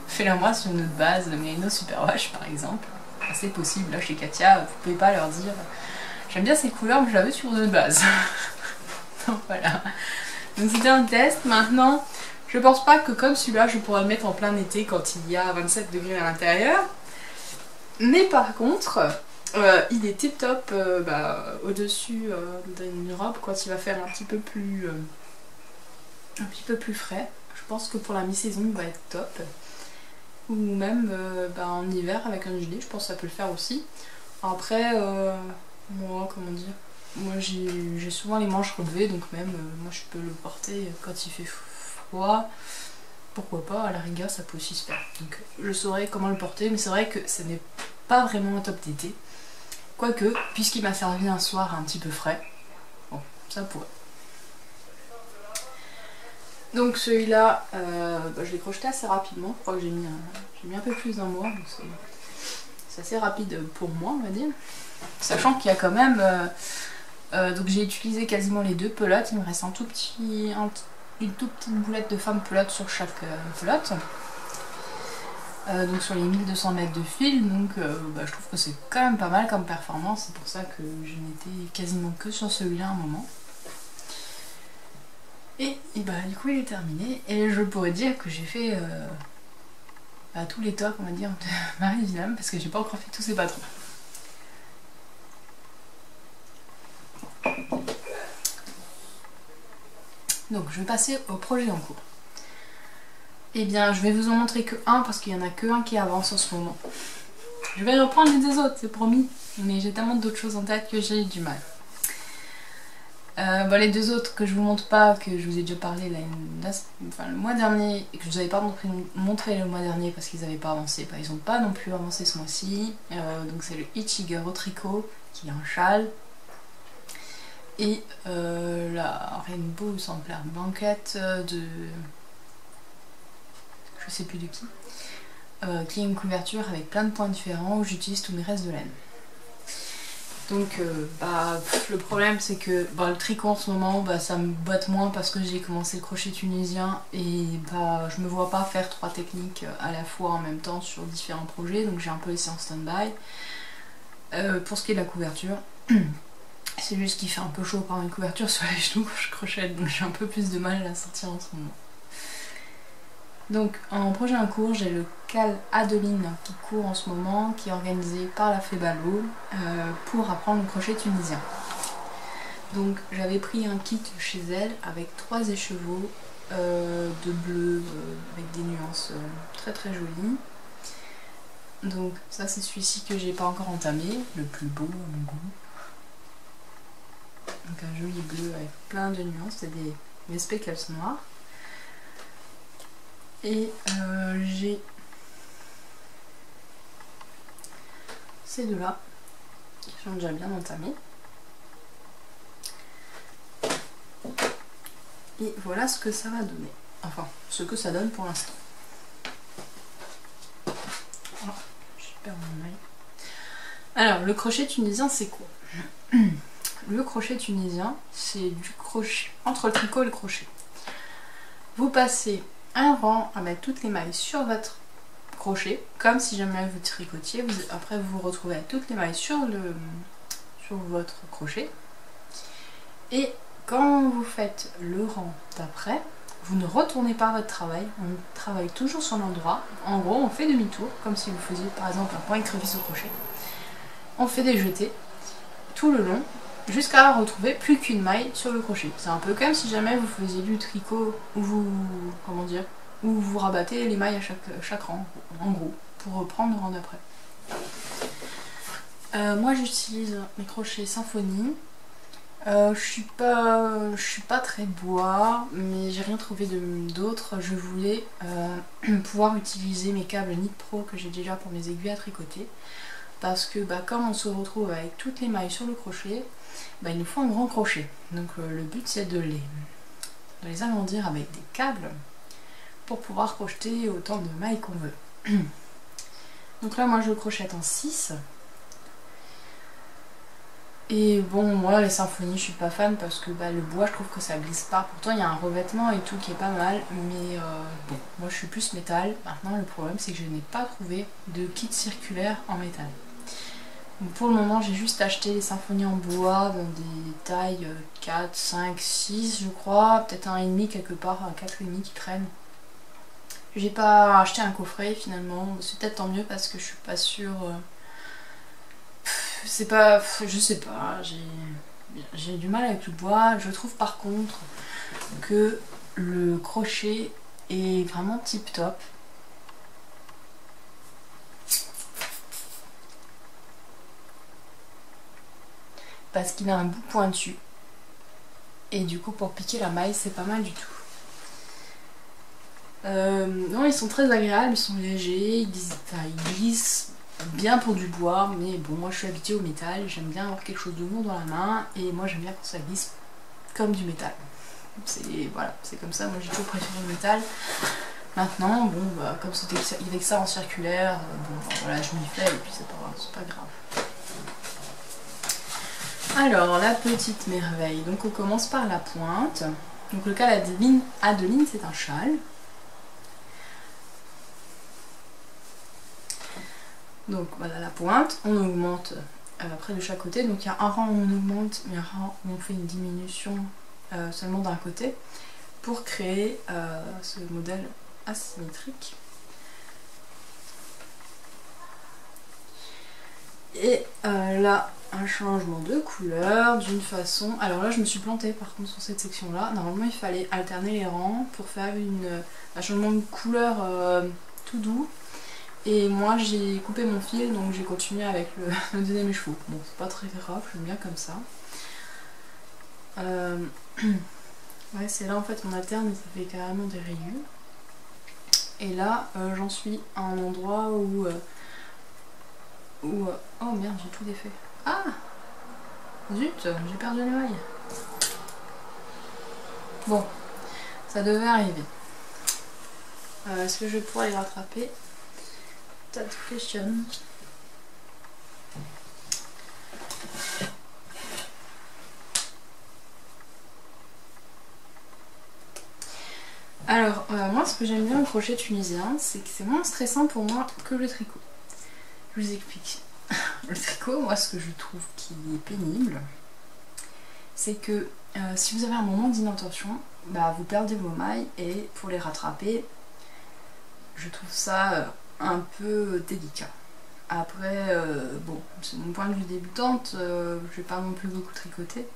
A: fais-la moi sur une autre base, Merino Superwash par exemple. C'est possible, là chez Katia vous pouvez pas leur dire j'aime bien cette couleur mais je la veux sur une autre base. Donc voilà, donc c'était un test. Maintenant je pense pas que comme celui-là je pourrais le mettre en plein été quand il y a 27 degrés à l'intérieur, mais par contre il est tip top au-dessus d'une robe quand il va faire un petit peu plus frais. Je pense que pour la mi-saison il va être top. Ou même en hiver avec un gilet, je pense que ça peut le faire aussi. Après, moi j'ai souvent les manches relevées, donc même moi je peux le porter quand il fait froid. Pourquoi pas, à la rigueur ça peut aussi se faire. Donc je saurais comment le porter, mais c'est vrai que ce n'est pas vraiment un top d'été. Quoique, puisqu'il m'a servi un soir un petit peu frais, bon, ça pourrait. Donc celui-là, je l'ai crocheté assez rapidement, je crois que j'ai mis un peu plus d'un mois, donc c'est assez rapide pour moi on va dire. Sachant qu'il y a quand même, donc j'ai utilisé quasiment les deux pelotes, il me reste une toute petite boulette de femme pelote sur chaque pelote. Donc sur les 1200 mètres de fil, donc je trouve que c'est quand même pas mal comme performance, c'est pour ça que je n'étais quasiment que sur celui-là à un moment. Et du coup il est terminé, et je pourrais dire que j'ai fait tous les tops on va dire de Marie-Villam, parce que j'ai pas encore fait tous ces patrons. Donc je vais passer au projet en cours. Eh bien, je vais vous en montrer que un parce qu'il n'y en a que un qui avance en ce moment. Je vais reprendre les deux autres, c'est promis. Mais j'ai tellement d'autres choses en tête que j'ai eu du mal. Les deux autres que je vous montre pas, que je vous ai déjà parlé le mois dernier, et que je vous avais pas montré le mois dernier parce qu'ils n'avaient pas avancé. Ils n'ont pas non plus avancé ce mois-ci. Donc c'est le Ichiger au tricot, qui est un châle. Et la Rainbow Sampler Blanket de... je sais plus de qui est une couverture avec plein de points différents où j'utilise tous mes restes de laine. Donc le problème c'est que le tricot en ce moment ça me botte moins parce que j'ai commencé le crochet tunisien et je me vois pas faire 3 techniques à la fois en même temps sur différents projets, donc j'ai un peu laissé en stand-by. Pour ce qui est de la couverture, c'est juste qu'il fait un peu chaud par une couverture sur les genoux quand je crochette, donc j'ai un peu plus de mal à la sortir en ce moment. Donc en projet en cours, j'ai le Cal Adeline qui court en ce moment, qui est organisé par la Febalo pour apprendre le crochet tunisien. Donc j'avais pris un kit chez elle avec 3 écheveaux de bleu avec des nuances très très jolies. Donc ça c'est celui-ci que j'ai pas encore entamé, le plus beau à mon goût. Donc un joli bleu avec plein de nuances, c'est des speckles noirs. Et j'ai ces deux-là qui sont déjà bien entamés. Et voilà ce que ça va donner. Enfin, ce que ça donne pour l'instant. Oh, je perds mon œil. Alors, le crochet tunisien, c'est quoi? Le crochet tunisien, c'est du crochet entre le tricot et le crochet. Vous passez un rang à mettre toutes les mailles sur votre crochet, comme si jamais vous tricotiez. Après vous vous retrouvez avec toutes les mailles sur votre crochet. Et quand vous faites le rang d'après, vous ne retournez pas votre travail, on travaille toujours sur l'endroit. En gros, on fait demi-tour, comme si vous faisiez par exemple un point écrevisse au crochet. On fait des jetés tout le long, jusqu'à retrouver plus qu'une maille sur le crochet. C'est un peu comme si jamais vous faisiez du tricot où vous, comment dire, où vous rabattez les mailles à chaque rang, en gros, pour reprendre le rang d'après. Moi j'utilise mes crochets Symphonie. Je suis pas très bois, mais j'ai rien trouvé d'autre. Je voulais pouvoir utiliser mes câbles Knit Pro que j'ai déjà pour mes aiguilles à tricoter. Parce que comme on se retrouve avec toutes les mailles sur le crochet, il nous faut un grand crochet. Donc le but c'est de les agrandir avec des câbles pour pouvoir crocheter autant de mailles qu'on veut. Donc là moi je crochette en 6. Et bon, moi les symphonies je suis pas fan parce que le bois je trouve que ça glisse pas. Pourtant il y a un revêtement et tout qui est pas mal, mais bon, moi je suis plus métal. Maintenant le problème c'est que je n'ai pas trouvé de kit circulaire en métal. Donc, pour le moment j'ai juste acheté les symphonies en bois dans des tailles 4, 5, 6 je crois, peut-être un et demi quelque part, un 4,5 qui traîne. J'ai pas acheté un coffret finalement, c'est peut-être tant mieux parce que je suis pas sûre. C'est pas, je sais pas, j'ai du mal avec le bois. Je trouve par contre que le crochet est vraiment tip top. Parce qu'il a un bout pointu. Et du coup pour piquer la maille c'est pas mal du tout. Non, ils sont très agréables, ils sont légers, ils glissent bien pour du bois, mais bon, moi je suis habituée au métal, j'aime bien avoir quelque chose de lourd dans la main, et moi j'aime bien quand ça glisse comme du métal. Voilà, c'est comme ça, moi j'ai toujours préféré le métal. Maintenant, bon, comme c'était avec ça en circulaire, voilà, je m'y fais, et puis c'est pas grave. Alors, la petite merveille, donc on commence par la pointe. Donc le cas Adeline, c'est un châle. Donc voilà la pointe, on augmente après de chaque côté, donc il y a un rang où on augmente, mais un rang où on fait une diminution seulement d'un côté pour créer ce modèle asymétrique. Et là, un changement de couleur d'une façon... Alors là je me suis plantée par contre sur cette section là, normalement il fallait alterner les rangs pour faire un changement de couleur tout doux. Et moi j'ai coupé mon fil, donc j'ai continué avec le deuxième écheveau. Bon, c'est pas très grave, j'aime bien comme ça. Ouais, c'est là en fait on alterne et ça fait carrément des rayures. Et là j'en suis à un endroit où... oh merde, j'ai tout défait. Ah zut, j'ai perdu les mailles. Bon, ça devait arriver. Est-ce que je vais pouvoir les rattraper? That question. Alors, moi ce que j'aime bien au crochet tunisien, c'est que c'est moins stressant pour moi que le tricot. Je vous explique. Le tricot, moi ce que je trouve qui est pénible, c'est que si vous avez un moment d'inattention, vous perdez vos mailles et pour les rattraper, je trouve ça un peu délicat. Après, bon, c'est mon point de vue débutante, je vais pas non plus beaucoup tricoter.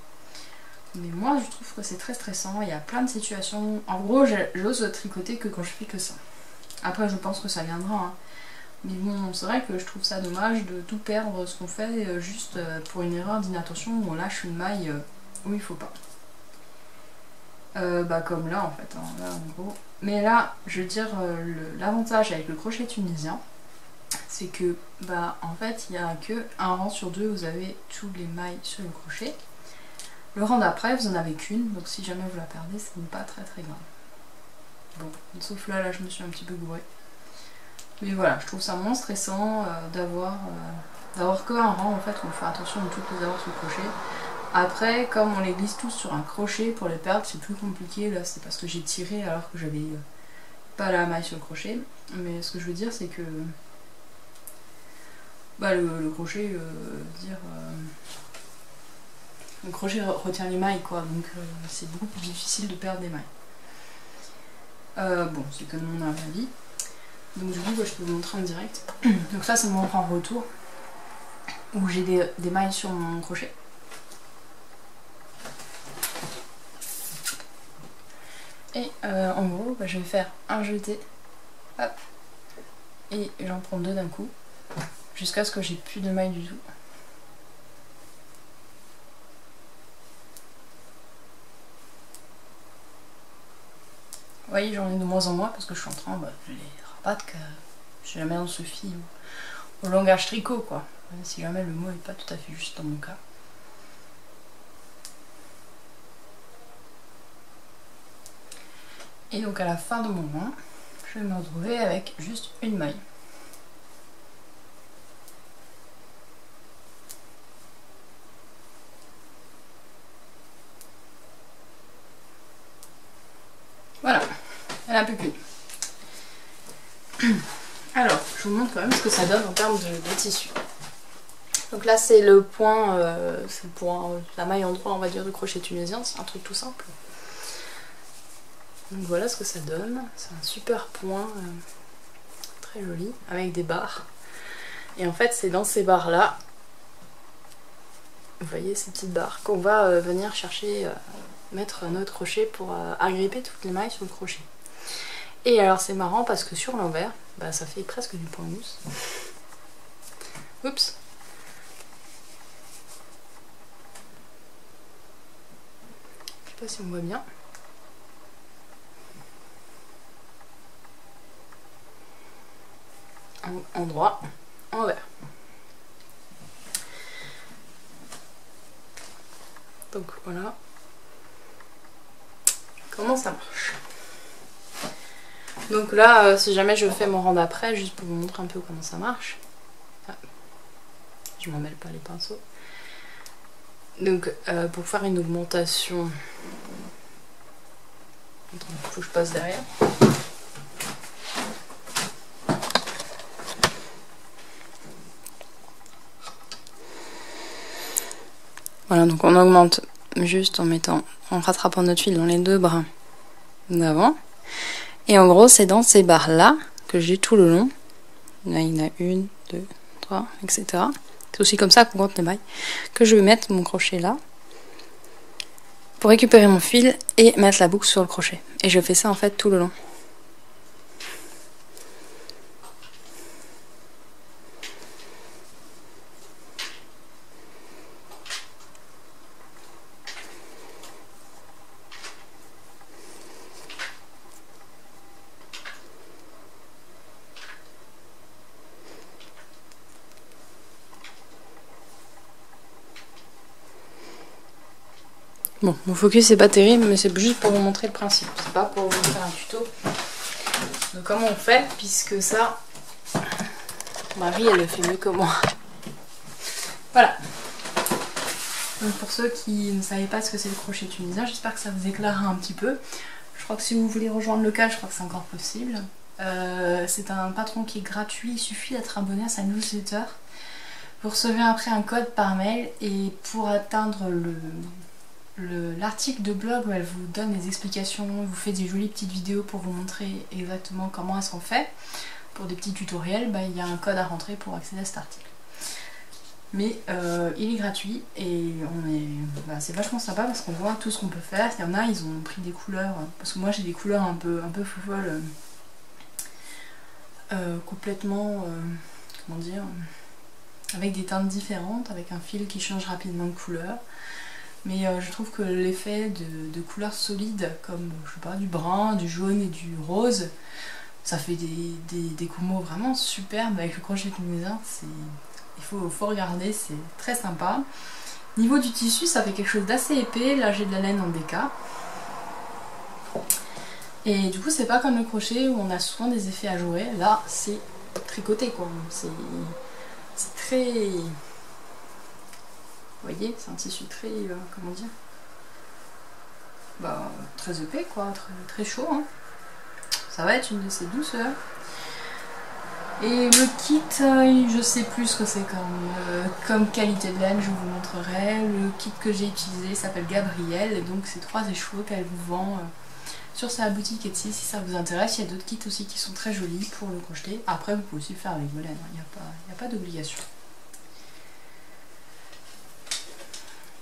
A: Mais moi je trouve que c'est très stressant, il y a plein de situations. En gros, j'ose tricoter que quand je fais que ça. Après je pense que ça viendra, hein. Mais bon, c'est vrai que je trouve ça dommage de tout perdre ce qu'on fait juste pour une erreur d'inattention où on lâche une maille où il faut pas. Comme là en fait, hein, là en gros. Mais là, je veux dire, l'avantage avec le crochet tunisien, c'est que en fait il n'y a que un rang sur deux, vous avez toutes les mailles sur le crochet. Le rang d'après, vous en avez qu'une, donc si jamais vous la perdez, ce n'est pas très très grave. Bon, sauf là je me suis un petit peu gourée. Mais voilà, je trouve ça moins stressant d'avoir que un rang en fait où on fait attention de toutes les avoir sur le crochet. Après, comme on les glisse tous sur un crochet, pour les perdre c'est plus compliqué. Là c'est parce que j'ai tiré alors que j'avais pas la maille sur le crochet. Mais ce que je veux dire c'est que le crochet, le crochet retient les mailles quoi, donc c'est beaucoup plus difficile de perdre des mailles. Bon, c'est que mon avis. Donc du coup, je peux vous montrer en direct. Donc ça, c'est mon grand retour où j'ai des mailles sur mon crochet. Et en gros, bah, je vais faire un jeté, hop, et j'en prends 2 d'un coup, jusqu'à ce que j'ai plus de mailles du tout. Vous voyez, j'en ai de moins en moins parce que je suis en train de les rabattre, que si jamais on se fie au langage tricot, quoi. Même si jamais le mot n'est pas tout à fait juste dans mon cas. Et donc à la fin de mon rang, je vais me retrouver avec juste une maille. Voilà, elle a un peu plus. Alors, je vous montre quand même ce que ça donne en termes de tissu. Donc là, c'est le point, la maille en droit, on va dire, de crochet tunisien. C'est un truc tout simple. Donc voilà ce que ça donne. C'est un super point, très joli, avec des barres. Et en fait, c'est dans ces barres-là, vous voyez ces petites barres, qu'on va venir chercher, mettre notre crochet pour agripper toutes les mailles sur le crochet. Et alors c'est marrant parce que sur l'envers, bah, ça fait presque du point mousse. Oups. Je sais pas si on voit bien. En droit, envers. Donc voilà comment ça marche. Donc là, si jamais je fais mon rang d'après, juste pour vous montrer un peu comment ça marche. Ah, je m'en mêle pas les pinceaux. Donc pour faire une augmentation, il faut que je passe derrière. Voilà, donc on augmente juste en rattrapant notre fil dans les 2 brins d'avant. Et en gros, c'est dans ces barres-là que j'ai tout le long. Là, il y en a 1, 2, 3, etc. C'est aussi comme ça qu'on compte les mailles. Que je vais mettre mon crochet là pour récupérer mon fil et mettre la boucle sur le crochet. Et je fais ça en fait tout le long. Bon, mon focus c'est pas terrible, mais c'est juste pour vous montrer le principe. C'est pas pour vous faire un tuto de comment on fait, puisque ça, Marie elle le fait mieux que moi. Voilà. Donc pour ceux qui ne savaient pas ce que c'est le crochet tunisien, j'espère que ça vous éclairera un petit peu. Je crois que si vous voulez rejoindre le cas, je crois que c'est encore possible. C'est un patron qui est gratuit, il suffit d'être abonné à sa newsletter. Vous recevez après un code par mail et pour atteindre l'article de blog où elle vous donne des explications, vous fait des jolies petites vidéos pour vous montrer exactement comment est-ce qu'on fait. Pour des petits tutoriels, bah, il y a un code à rentrer pour accéder à cet article. Mais il est gratuit et c'est vachement sympa parce qu'on voit tout ce qu'on peut faire. Il y en a, ils ont pris des couleurs, parce que moi j'ai des couleurs un peu foufolles, complètement, comment dire, avec des teintes différentes, avec un fil qui change rapidement de couleur. Mais je trouve que l'effet de couleurs solides comme, je sais pas, du brun, du jaune et du rose, ça fait des combos vraiment superbes avec le crochet tunisien. Il faut regarder, c'est très sympa. Niveau du tissu, ça fait quelque chose d'assez épais. Là j'ai de la laine en DK. Et du coup c'est pas comme le crochet où on a souvent des effets ajourés. Là c'est tricoté quoi. C'est très... Vous voyez, c'est un tissu très, comment dire, bah, très épais quoi, très chaud. Hein. Ça va être une de ces douceurs. Et le kit, je sais plus ce que c'est comme qualité de laine, je vous montrerai. Le kit que j'ai utilisé s'appelle Gabrielle, et donc c'est 3 écheveaux qu'elle vous vend sur sa boutique Etsy si ça vous intéresse. Il y a d'autres kits aussi qui sont très jolis pour le crocheter. Après vous pouvez aussi le faire avec vos laines, il n'y a pas d'obligation.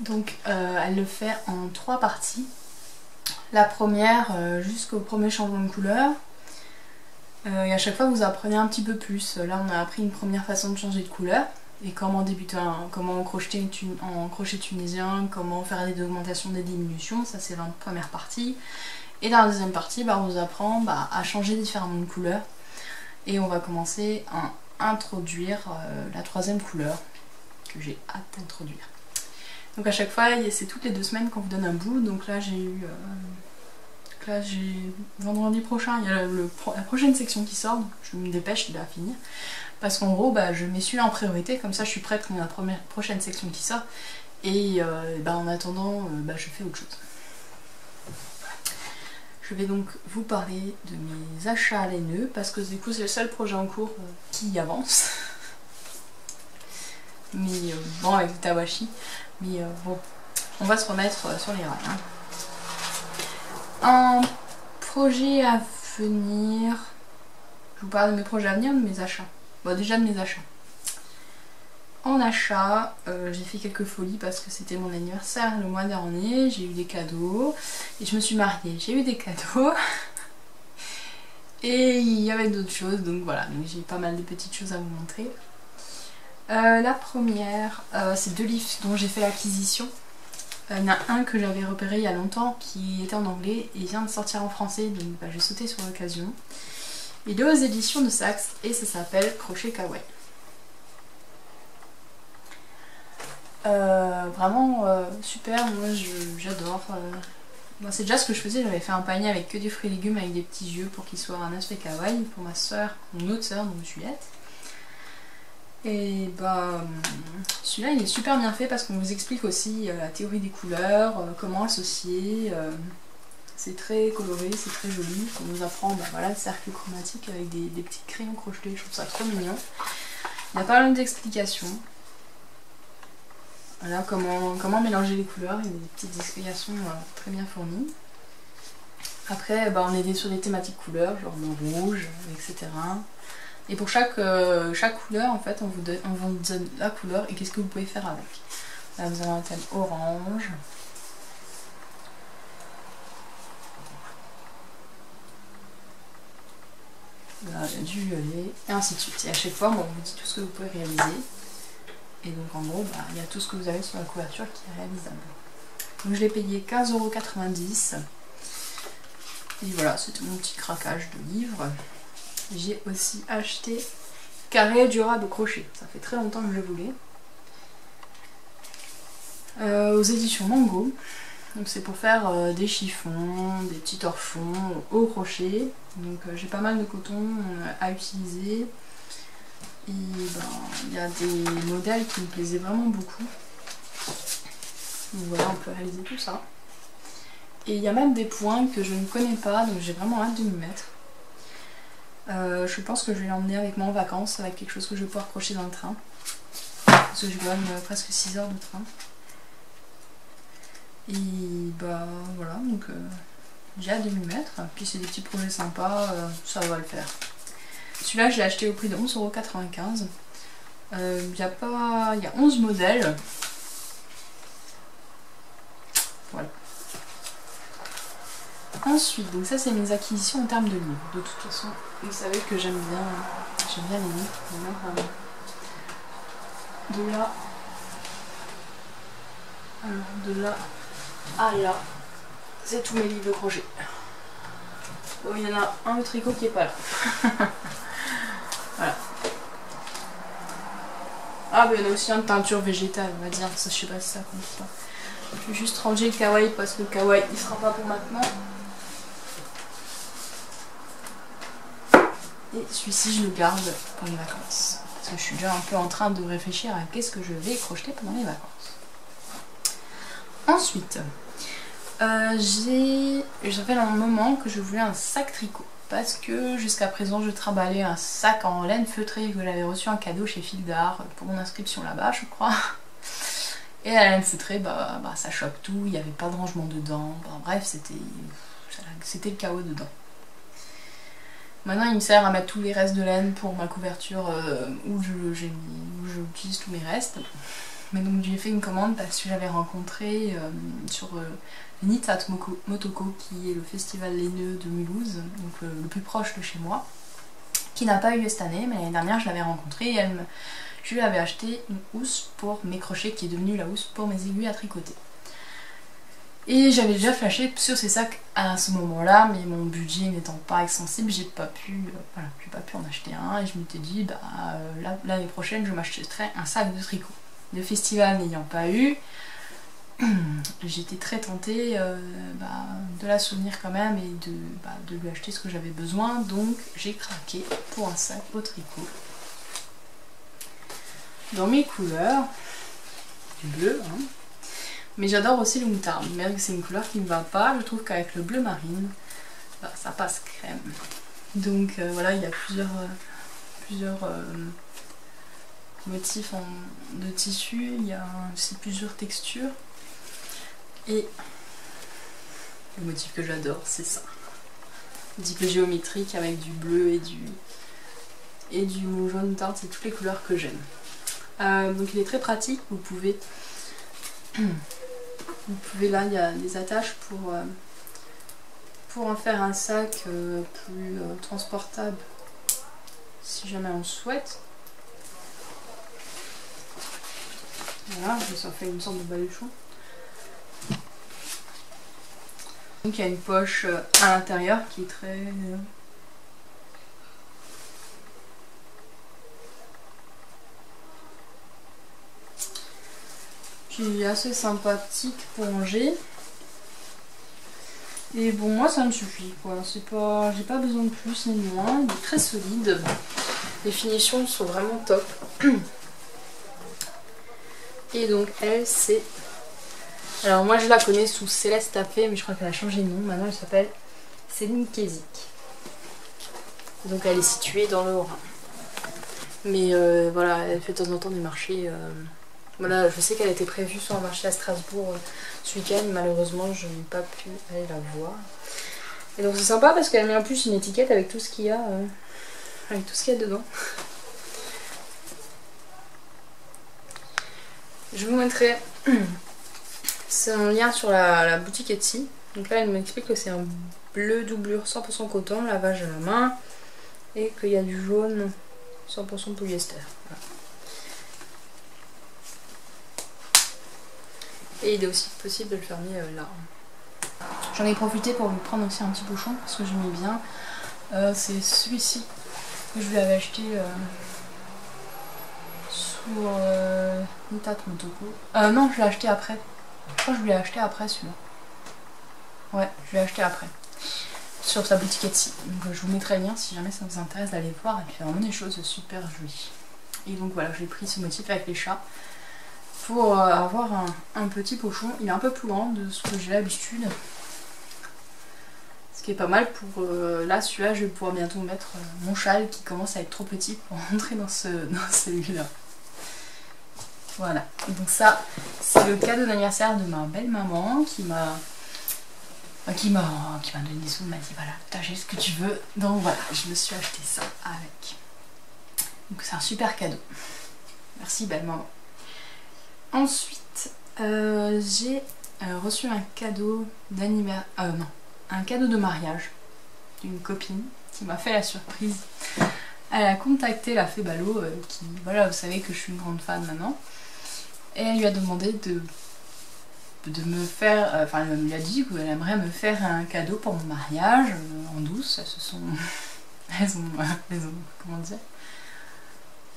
A: Donc elle le fait en 3 parties. La première jusqu'au premier changement de couleur. Et à chaque fois vous apprenez un petit peu plus. Là on a appris une première façon de changer de couleur. Et comment débuter, comment crocheter en crochet tunisien, comment faire des augmentations, des diminutions, ça c'est la première partie. Et dans la deuxième partie, on vous apprend à changer différemment de couleurs. Et on va commencer à introduire la 3e couleur que j'ai hâte d'introduire. Donc à chaque fois, c'est toutes les 2 semaines qu'on vous donne un bout. Donc là j'ai eu... vendredi prochain, il y a la prochaine section qui sort. Donc je me dépêche de la finir. Parce qu'en gros, je mets celui-là en priorité, comme ça je suis prête pour la prochaine section qui sort. Et en attendant, je fais autre chose. Je vais donc vous parler de mes achats laineux, parce que du coup c'est le seul projet en cours qui avance. Mais bon, avec le Tawashi. Mais bon, on va se remettre sur les rails. Un projet à venir... Je vous parle de mes projets à venir, de mes achats. Bon, déjà de mes achats. En achat, j'ai fait quelques folies parce que c'était mon anniversaire le mois dernier. J'ai eu des cadeaux. Et je me suis mariée. J'ai eu des cadeaux. Et il y avait d'autres choses. Donc voilà, j'ai pas mal de petites choses à vous montrer. La première, c'est 2 livres dont j'ai fait l'acquisition. Il y en a un que j'avais repéré il y a longtemps qui était en anglais et il vient de sortir en français. Donc j'ai sauté sur l'occasion. Il est aux éditions de Saxe et ça s'appelle Crochet Kawaii. Vraiment super, moi j'adore. C'est déjà ce que je faisais, j'avais fait un panier avec que des fruits et légumes avec des petits yeux pour qu'il soit un aspect kawaii pour ma soeur, mon autre soeur, donc Juliette. Et celui-là il est super bien fait parce qu'on vous explique aussi la théorie des couleurs, comment associer. C'est très coloré, c'est très joli. On nous apprend voilà, le cercle chromatique avec des petits crayons crochetés, je trouve ça trop mignon. Il y a pas mal d'explications. Voilà comment mélanger les couleurs, il y a des petites explications très bien fournies. Après on est sur des thématiques couleurs, genre le rouge, etc. Et pour chaque couleur en fait on vous donne la couleur et qu'est-ce que vous pouvez faire avec. Là vous avez un thème orange. Là, il y a du violet, et ainsi de suite. Et à chaque fois, on vous dit tout ce que vous pouvez réaliser. Et donc en gros, il y a tout ce que vous avez sur la couverture qui est réalisable. Donc je l'ai payé 15,90 €. Et voilà, c'était mon petit craquage de livres. J'ai aussi acheté Carré durable au crochet. Ça fait très longtemps que je le voulais. Aux éditions Mango. Donc c'est pour faire des chiffons, des petits torchons au crochet. Donc j'ai pas mal de coton à utiliser. Et il y a des modèles qui me plaisaient vraiment beaucoup. Donc voilà, on peut réaliser tout ça. Et il y a même des points que je ne connais pas, donc j'ai vraiment hâte de m'y mettre. Je pense que je vais l'emmener avec moi en vacances, avec quelque chose que je vais pouvoir crocheter dans le train. Parce que je gagne presque 6 heures de train. Et voilà, donc j'ai hâte de m'y mettre. Puis c'est des petits projets sympas, ça va le faire. Celui-là, je l'ai acheté au prix de 11,95 €. Il y a 11 modèles. Voilà. Ensuite, donc ça c'est mes acquisitions en termes de livres. De toute façon, vous savez que j'aime bien les livres. De là. Alors de là à là, c'est tous mes livres de crochet. Bon, il y en a un de tricot qui est pas là. Voilà. Ah, mais il y en a aussi un de peinture végétale, on va dire. Ça, je sais pas si ça compte pas. Je vais juste ranger le kawaii parce que le kawaii il sera pas pour maintenant. Et celui-ci, je le garde pour les vacances. Parce que je suis déjà un peu en train de réfléchir à qu'est-ce que je vais crocheter pendant les vacances. Ensuite, ça fait un moment que je voulais un sac tricot. Parce que jusqu'à présent, je trimballais un sac en laine feutrée que j'avais reçu en cadeau chez Fil d'Art pour mon inscription là-bas, je crois. Et la laine feutrée, ça choque tout, il n'y avait pas de rangement dedans. Bref, c'était le chaos dedans. Maintenant il me sert à mettre tous les restes de laine pour ma couverture où j'utilise tous mes restes. Mais donc j'ai fait une commande parce que j'avais rencontré sur Nitat Motoko, qui est le festival laineux de Mulhouse, donc le plus proche de chez moi, qui n'a pas eu lieu cette année, mais l'année dernière je l'avais rencontrée et je lui avais acheté une housse pour mes crochets qui est devenue la housse pour mes aiguilles à tricoter. Et j'avais déjà flashé sur ces sacs à ce moment-là, mais mon budget n'étant pas extensible, j'ai pas pu en acheter un et je m'étais dit bah l'année prochaine je m'achèterai un sac de tricot. Le festival n'ayant pas eu, j'étais très tentée de la soutenir quand même et de lui acheter ce que j'avais besoin, donc j'ai craqué pour un sac au tricot. Dans mes couleurs, du bleu, hein. Mais j'adore aussi le moutarde, même que c'est une couleur qui ne va pas, je trouve qu'avec le bleu marine, ça passe crème. Donc voilà, il y a plusieurs motifs de tissu, il y a aussi plusieurs textures. Et le motif que j'adore, c'est ça. Un petit peu géométrique avec du bleu et du jaune moutarde, c'est toutes les couleurs que j'aime. Donc il est très pratique, vous pouvez là, il y a des attaches pour en faire un sac plus transportable si jamais on le souhaite. Voilà, ça fait une sorte de baluchon. Donc il y a une poche à l'intérieur qui est très... qui est assez sympathique pour ranger. Et bon, moi ça me suffit quoi, j'ai pas besoin de plus ni de moins, il est très solide. Les finitions sont vraiment top. Et donc elle c'est... Alors moi je la connais sous Céleste Tapé, mais je crois qu'elle a changé de nom, maintenant elle s'appelle Céline Kézik. Donc elle est située dans le Haut-Rhin. Mais voilà, elle fait de temps en temps des marchés... Voilà, je sais qu'elle était prévue sur un marché à Strasbourg ce week-end, malheureusement je n'ai pas pu aller la voir. Et donc c'est sympa parce qu'elle met en plus une étiquette avec tout ce qu'il y a, dedans. Je vous mettrai un lien sur la boutique Etsy. Donc là elle m'explique que c'est un bleu doublure 100% coton, lavage à la main, et qu'il y a du jaune 100% polyester. Voilà. Et il est aussi possible de le fermer là. J'en ai profité pour vous prendre aussi un petit pochon parce que j'aimais bien. C'est celui-ci que je lui avais acheté sur Nitat Motoko. Non, je l'ai acheté après. Je crois que je lui ai acheté après celui-là. Ouais, je l'ai acheté après. Sur sa boutique Etsy. Donc je vous mettrai le lien si jamais ça vous intéresse d'aller voir. Elle fait vraiment des choses super jolies. Et donc voilà, j'ai pris ce motif avec les chats pour avoir un petit pochon. Il est un peu plus grand de ce que j'ai l'habitude. Ce qui est pas mal pour... là, celui-là, je vais pouvoir bientôt mettre mon châle qui commence à être trop petit pour rentrer dans celui-là. Voilà. Donc ça, c'est le cadeau d'anniversaire de ma belle maman qui m'a donné des sous, m'a dit voilà, t'achètes ce que tu veux. Donc voilà, je me suis acheté ça avec. Donc c'est un super cadeau. Merci belle maman. Ensuite, j'ai reçu un cadeau un cadeau de mariage d'une copine qui m'a fait la surprise. Elle a contacté la Fée Ballot, qui, voilà, vous savez que je suis une grande fan maintenant, et elle lui a demandé de me faire, enfin elle lui a dit qu'elle aimerait me faire un cadeau pour mon mariage, en douce. Elles ont comment dire,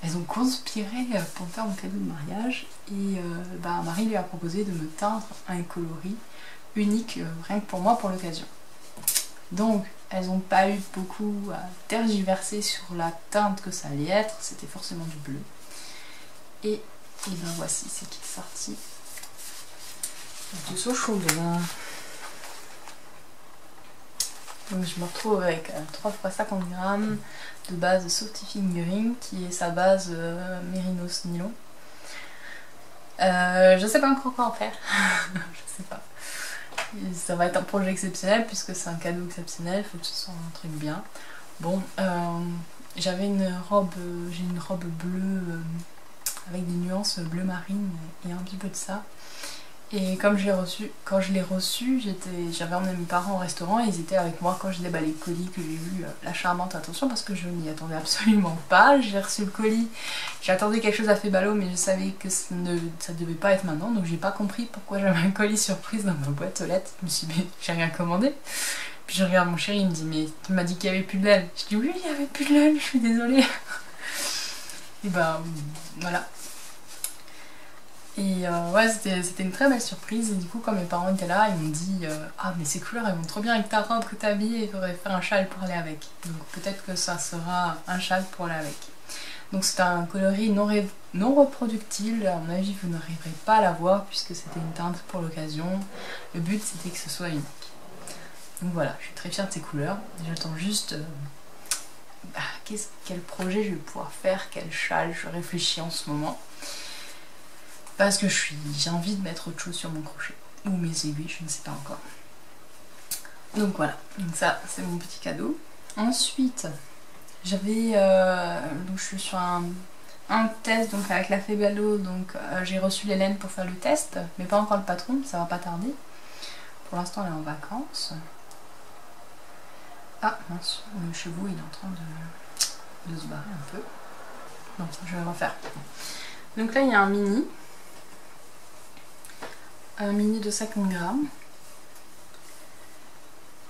A: elles ont conspiré pour faire mon cadeau de mariage, et Marie lui a proposé de me teindre un coloris unique rien que pour moi pour l'occasion. Donc elles n'ont pas eu beaucoup à tergiverser sur la teinte que ça allait être, c'était forcément du bleu. Et ben voici ce qui est sorti de ce chaudron. Donc je me retrouve avec 3 x 50 g de base Softy Fingering, qui est sa base Mérinos Nylon. Je sais pas encore quoi en faire. Je sais pas. Ça va être un projet exceptionnel puisque c'est un cadeau exceptionnel, il faut que ce soit un truc bien. Bon, j'avais j'ai une robe bleue avec des nuances bleu marine et un petit peu de ça. Et comme quand je l'ai reçu, j'avais emmené mes parents au restaurant et ils étaient avec moi quand j'ai déballé le colis, que j'ai vu la charmante attention parce que je n'y attendais absolument pas. J'ai reçu le colis, j'attendais quelque chose à fait ballot mais je savais que ça devait pas être maintenant, donc j'ai pas compris pourquoi j'avais un colis surprise dans ma boîte aux lettres. Je me suis dit mais j'ai rien commandé. Puis je regarde mon chéri, il me dit mais tu m'as dit qu'il y avait plus de laine. Je dis oui il y avait plus de laine, je suis désolée. Et bah voilà. Et ouais, c'était une très belle surprise. Et du coup, quand mes parents étaient là, ils m'ont dit ah, mais ces couleurs elles vont trop bien avec ta robe que t'as habillée, il faudrait faire un châle pour aller avec. Donc peut-être que ça sera un châle pour aller avec. Donc c'est un coloris non reproductible. À mon avis, vous n'arriverez pas à la voir puisque c'était une teinte pour l'occasion. Le but c'était que ce soit unique. Donc voilà, je suis très fière de ces couleurs. J'attends juste quel projet je vais pouvoir faire, quel châle. Je réfléchis en ce moment. Parce que j'ai envie de mettre autre chose sur mon crochet. Ou mes aiguilles, je ne sais pas encore. Donc voilà, donc ça c'est mon petit cadeau. Ensuite, j'avais... donc je suis sur un test donc avec la Febalo, donc j'ai reçu l'Hélène pour faire le test, mais pas encore le patron, ça va pas tarder. Pour l'instant elle est en vacances. Ah mince, le chevaux il est en train de se barrer un peu. Non, je vais refaire. Donc là il y a un mini de 50 grammes.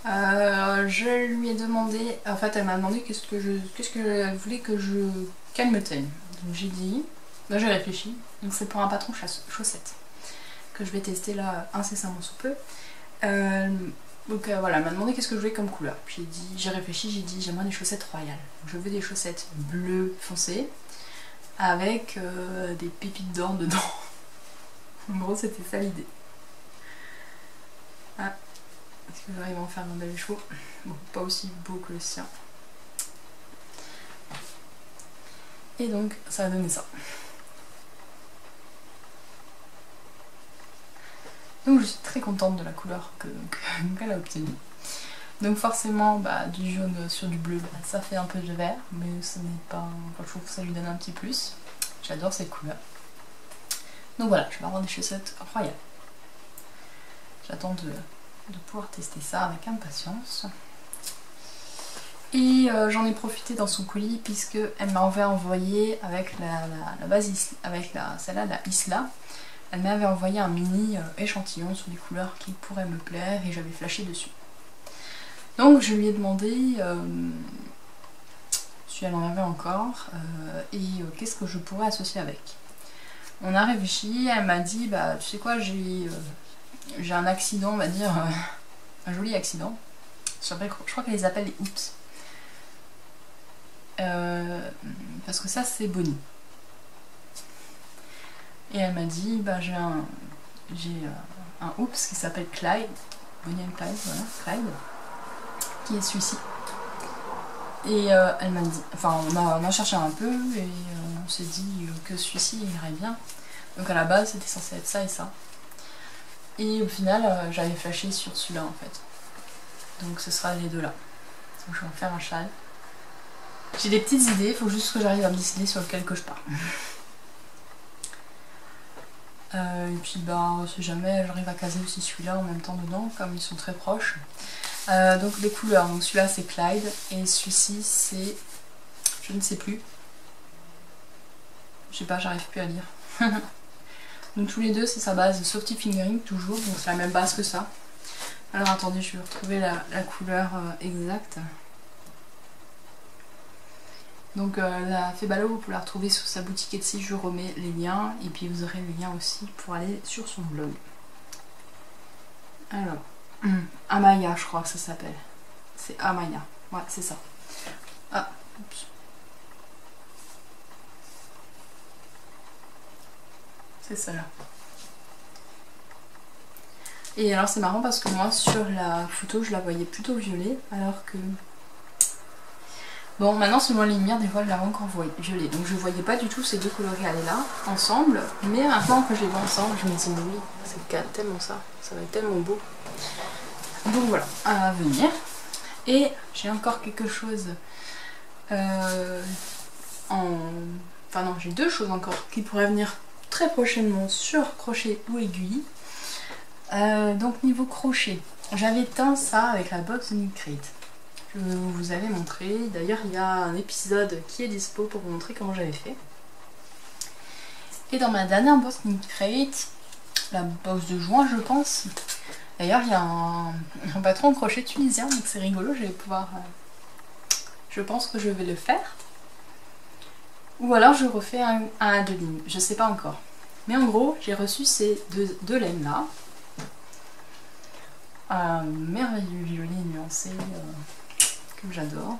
A: Je lui ai demandé, en fait elle m'a demandé qu'est-ce qu'elle voulait qu'elle me teigne. Donc j'ai dit, j'ai réfléchi, donc c'est pour un patron chaussettes que je vais tester là incessamment sous peu. Donc voilà, elle m'a demandé qu'est-ce que je voulais comme couleur. Puis j'ai réfléchi, j'ai dit j'aimerais des chaussettes royales. Donc, je veux des chaussettes bleues foncées avec des pépites d'or dedans. En gros c'était ça l'idée. Ah, est-ce que j'arrive à en faire un bel chevaux? Bon, pas aussi beau que le sien. Et donc ça a donné ça. Donc je suis très contente de la couleur qu'elle a obtenue. Donc forcément du jaune sur du bleu, ça fait un peu de vert, mais ce n'est pas. Enfin, je trouve que ça lui donne un petit plus. J'adore cette couleur. Donc voilà, je vais avoir des chaussettes royales. J'attends de pouvoir tester ça avec impatience. Et j'en ai profité dans son colis puisque elle m'avait envoyé avec la base, avec celle-là, la Isla. Elle m'avait envoyé un mini échantillon sur des couleurs qui pourraient me plaire et j'avais flashé dessus. Donc je lui ai demandé si elle en avait encore et qu'est-ce que je pourrais associer avec. On a réfléchi, elle m'a dit tu sais quoi, j'ai un accident, on va dire, un joli accident. Je crois qu'elle les appelle les oups. Parce que ça c'est Bonnie. Et elle m'a dit j'ai un oups qui s'appelle Clyde, Bonnie and Clyde, voilà, Clyde, qui est celui-ci. Et elle m'a dit, enfin on a cherché un peu et on s'est dit que celui-ci irait bien. Donc à la base c'était censé être ça et ça. Et au final j'avais flashé sur celui-là en fait. Donc ce sera les deux là. Donc je vais en faire un châle. J'ai des petites idées, il faut juste que j'arrive à me décider sur lequel que je pars. Et puis on sait jamais, j'arrive à caser aussi celui-là en même temps dedans, comme ils sont très proches. Donc les couleurs, donc celui-là c'est Clyde et celui-ci c'est, je ne sais plus. Je sais pas, j'arrive plus à lire. Donc tous les deux c'est sa base Softy Fingering toujours, donc c'est la même base que ça. Alors attendez, je vais retrouver la couleur exacte. Donc la Febalo, vous pouvez la retrouver sur sa boutique Etsy, je remets les liens et puis vous aurez le lien aussi pour aller sur son blog. Alors, Amaya je crois que ça s'appelle. C'est Amaya, ouais c'est ça. Ah, oups. C'est ça là. Et alors c'est marrant parce que moi sur la photo je la voyais plutôt violet alors que Bon, maintenant selon la lumière, des fois je l'avais encore violée, donc je voyais pas du tout ces deux coloris-là ensemble, mais maintenant que je les vois ensemble, je me dis mais oui, c'est tellement ça va être tellement beau. Donc voilà, à venir. Et j'ai encore quelque chose Enfin non, j'ai deux choses encore qui pourraient venir très prochainement sur crochet ou aiguille. Donc niveau crochet, j'avais teint ça avec la box de Knitcrate. Je vous avais montré, d'ailleurs il y a un épisode qui est dispo pour vous montrer comment j'avais fait. Et dans ma dernière box Knitcrate, la box de juin je pense, d'ailleurs il y a un patron crochet tunisien, donc c'est rigolo, je vais pouvoir... je pense que je vais le faire. Ou alors je refais un à deux lignes, je sais pas encore. Mais en gros, j'ai reçu ces deux laines là. Un merveilleux violet nuancé que j'adore.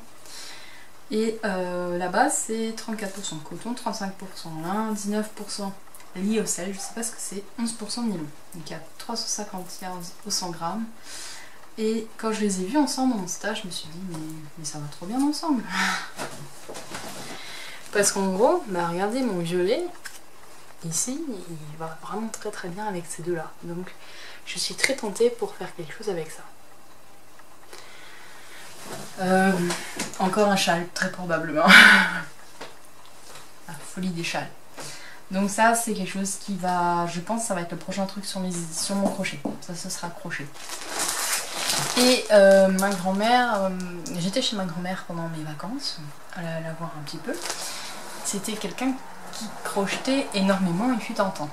A: Et là-bas c'est 34% coton, 35% lin, 19% lyocell, je sais pas ce que c'est, 11% nylon. Donc il y a 350 yards au 100 grammes. Et quand je les ai vus ensemble dans mon stage, je me suis dit mais ça va trop bien ensemble. Parce qu'en gros, bah regardez mon violet, ici, il va vraiment très très bien avec ces deux-là. Donc je suis très tentée pour faire quelque chose avec ça. Encore un châle, très probablement. La folie des châles. Donc ça, c'est quelque chose qui va, je pense, ça va être le prochain truc sur mon crochet. Ça, ce sera crochet. Et ma grand-mère, j'étais chez ma grand-mère pendant mes vacances, à la voir un petit peu. C'était quelqu'un qui crochetait énormément et fut un temps.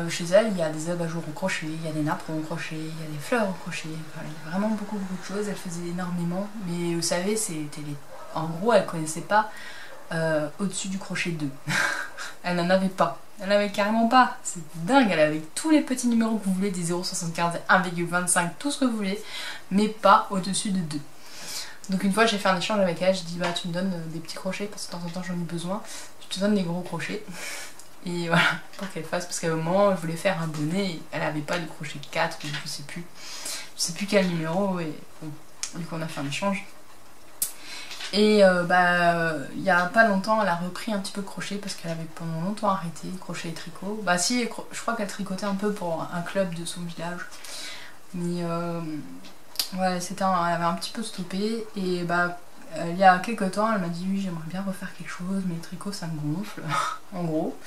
A: Chez elle, il y a des abat-jours au crochet, il y a des napperons au crochet, il y a des fleurs au crochet, enfin, il y a vraiment beaucoup de choses. Elle faisait énormément, mais vous savez, c'était en gros, elle connaissait pas au-dessus du crochet 2. Elle n'en avait pas. Elle n'avait carrément pas. C'est dingue, elle avait tous les petits numéros que vous voulez, des 0,75, 1,25, tout ce que vous voulez, mais pas au-dessus de 2. Donc une fois j'ai fait un échange avec elle, je dis bah tu me donnes des petits crochets parce que de temps en temps j'en ai besoin, je te donne des gros crochets. Et voilà, pour qu'elle fasse, parce qu'à un moment elle voulait faire un bonnet, et elle avait pas de crochet 4 ou je sais plus quel numéro, et bon, du coup on a fait un échange. Et il y a pas longtemps elle a repris un petit peu de crochet parce qu'elle avait pendant longtemps arrêté crochet et tricot. Bah si, je crois qu'elle tricotait un peu pour un club de son village. Mais ouais, elle avait un petit peu stoppé et bah il y a quelques temps elle m'a dit oui j'aimerais bien refaire quelque chose mais le tricot ça me gonfle en gros.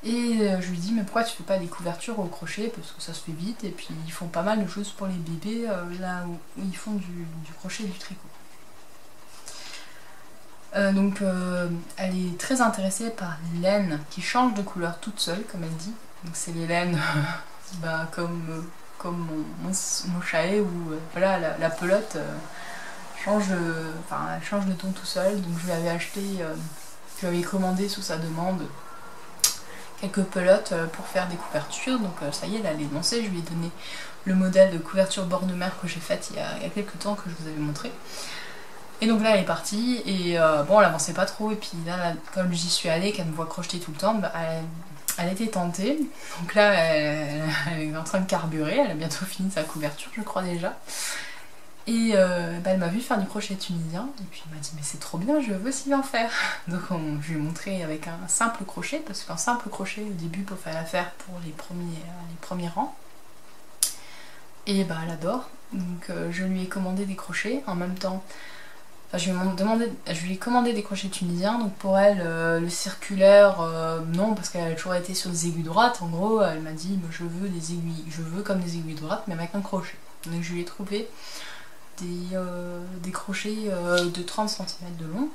A: Et je lui dis mais pourquoi tu fais pas des couvertures au crochet parce que ça se fait vite et puis ils font pas mal de choses pour les bébés là où ils font du crochet et du tricot. Donc elle est très intéressée par les laines qui changent de couleur toutes seules comme elle dit. Donc c'est les laines bah, comme mon chalet où voilà, la pelote change de ton tout seul. Donc je lui avais acheté, je lui avais commandé sous sa demande quelques pelotes pour faire des couvertures. Donc ça y est, elle est lancée. Je lui ai donné le modèle de couverture bord de mer que j'ai faite il y a quelques temps que je vous avais montré. Et donc là elle est partie et bon elle avançait pas trop et puis là comme j'y suis allée, qu'elle me voit crocheter tout le temps, bah, elle était tentée. Donc là elle est en train de carburer, elle a bientôt fini sa couverture je crois déjà. Et bah, elle m'a vu faire du crochet tunisien et puis elle m'a dit mais c'est trop bien, je veux aussi en faire. Donc je lui ai montré avec un simple crochet parce qu'un simple crochet au début pour faire l'affaire pour les premiers rangs. Et bah elle adore. Donc je lui ai commandé des crochets en même temps. Enfin, je lui ai commandé des crochets tunisiens, donc pour elle, le circulaire, non, parce qu'elle a toujours été sur des aiguilles droites. En gros, elle m'a dit, je veux des aiguilles, je veux comme des aiguilles droites, mais avec un crochet. Donc je lui ai trouvé des crochets de 30 cm de long.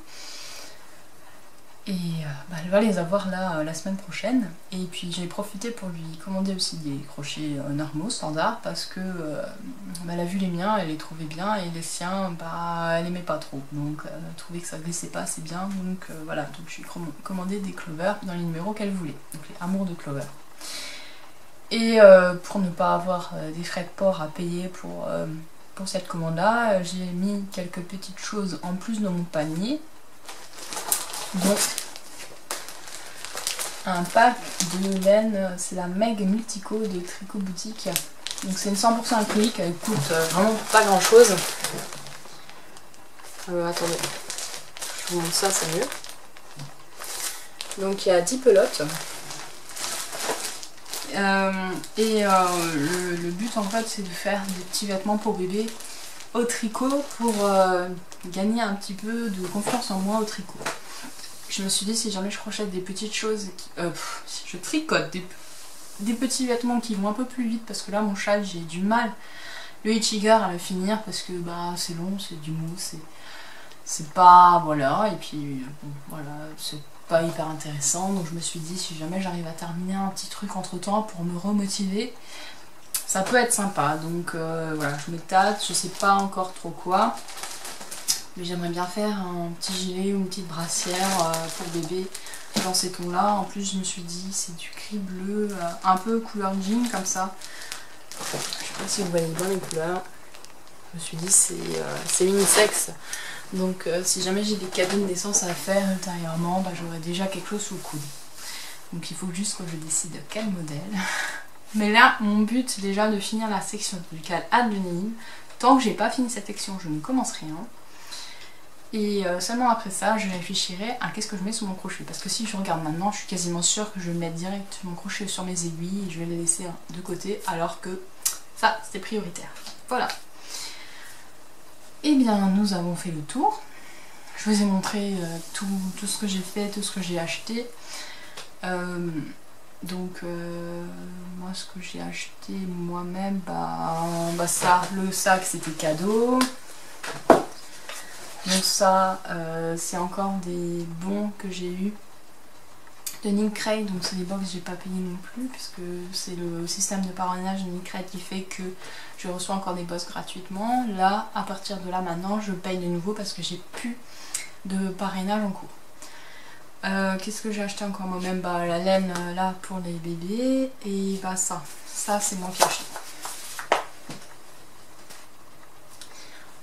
A: Et bah, elle va les avoir là la semaine prochaine. Et puis j'ai profité pour lui commander aussi des crochets normaux, standards, parce que bah, elle a vu les miens, elle les trouvait bien, et les siens, bah, elle aimait pas trop. Donc elle trouvait que ça glissait pas assez bien. Donc voilà, donc je lui ai commandé des Clover dans les numéros qu'elle voulait. Donc les Amours de Clover. Et pour ne pas avoir des frais de port à payer pour cette commande-là, j'ai mis quelques petites choses en plus dans mon panier. Donc un pack de laine, c'est la Meg Multico de Tricot Boutique. Donc c'est une 100% acrylique, elle coûte vraiment pas grand chose. Attendez, je vous montre ça, c'est mieux. Donc il y a 10 pelotes. Le but en fait c'est de faire des petits vêtements pour bébé au tricot pour gagner un petit peu de confiance en moi au tricot. Je me suis dit si jamais je crochette des petites choses, si je tricote des petits vêtements qui vont un peu plus vite parce que là mon châle j'ai du mal le Ichiger à le finir parce que bah c'est long, c'est du mou, c'est pas voilà et puis bon, voilà c'est pas hyper intéressant donc je me suis dit si jamais j'arrive à terminer un petit truc entre temps pour me remotiver ça peut être sympa donc voilà je me tâte, je sais pas encore trop quoi mais j'aimerais bien faire un petit gilet ou une petite brassière pour bébé dans ces tons là. En plus je me suis dit c'est du gris bleu un peu couleur jean comme ça, je sais pas si vous voyez bien les couleurs, je me suis dit c'est unisexe. Donc si jamais j'ai des cadeaux de naissance à faire ultérieurement, bah, j'aurai déjà quelque chose sous le coude. Donc il faut juste que je décide quel modèle. Mais là, mon but c'est déjà de finir la section du cal advenir. Tant que j'ai pas fini cette section, je ne commence rien. Et seulement après ça, je réfléchirai à qu'est-ce que je mets sur mon crochet. Parce que si je regarde maintenant, je suis quasiment sûre que je vais mettre direct mon crochet sur mes aiguilles et je vais les laisser de côté alors que ça, c'était prioritaire. Voilà. Eh bien, nous avons fait le tour. Je vous ai montré tout ce que j'ai fait, tout ce que j'ai acheté. Moi, ce que j'ai acheté moi-même, ça, le sac, c'était cadeau. Donc ça, c'est encore des bons que j'ai eu de Nincray, donc c'est des box que j'ai pas payé non plus, puisque c'est le système de parrainage de Nincray qui fait que je reçois encore des box gratuitement. Là, à partir de là, maintenant, je paye de nouveau parce que j'ai plus de parrainage en cours. Qu'est-ce que j'ai acheté encore moi-même? La laine là pour les bébés, et ça c'est moi qui ai acheté.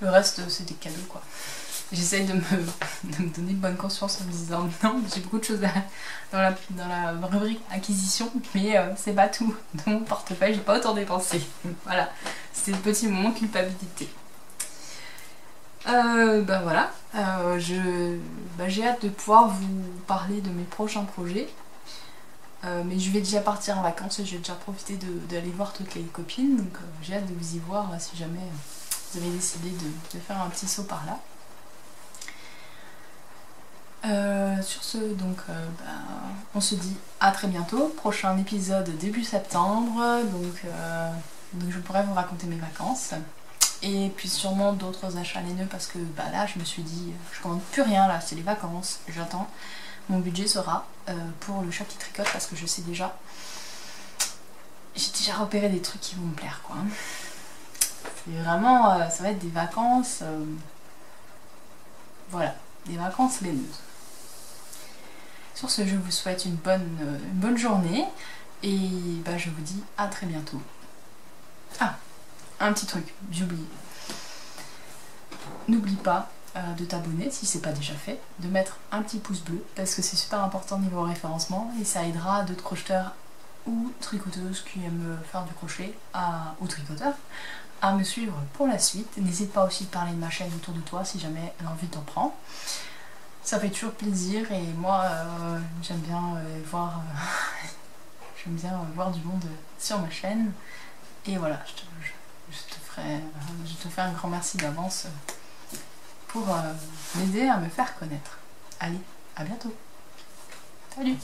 A: Le reste c'est des cadeaux quoi. J'essaye de me donner bonne conscience en me disant non, j'ai beaucoup de choses dans la rubrique acquisition, mais c'est pas tout. Dans mon portefeuille, j'ai pas autant dépensé. Voilà, c'était le petit moment culpabilité. Voilà, j'ai hâte de pouvoir vous parler de mes prochains projets. Mais je vais déjà partir en vacances et je vais déjà profiter d'aller voir toutes les copines. Donc j'ai hâte de vous y voir si jamais vous avez décidé de faire un petit saut par là. Sur ce, donc on se dit à très bientôt. Prochain épisode début septembre. Donc je pourrais vous raconter mes vacances. Et puis sûrement d'autres achats laineux parce que là je me suis dit je commande plus rien là, c'est les vacances, j'attends. Mon budget sera pour le chat qui tricote parce que je sais déjà. J'ai déjà repéré des trucs qui vont me plaire quoi. C'est vraiment, ça va être des vacances, voilà, des vacances laineuses. Sur ce, je vous souhaite une bonne journée et je vous dis à très bientôt. Ah, un petit truc, j'ai oublié. N'oublie pas de t'abonner si c'est pas déjà fait, de mettre un petit pouce bleu parce que c'est super important niveau référencement et ça aidera d'autres crocheteurs ou tricoteuses qui aiment faire du crochet ou tricoteurs à me suivre pour la suite. N'hésite pas aussi de parler de ma chaîne autour de toi si jamais l'envie t'en prend. Ça fait toujours plaisir et moi j'aime bien voir du monde sur ma chaîne et voilà, je te fais un grand merci d'avance pour m'aider à me faire connaître. Allez, à bientôt. Salut.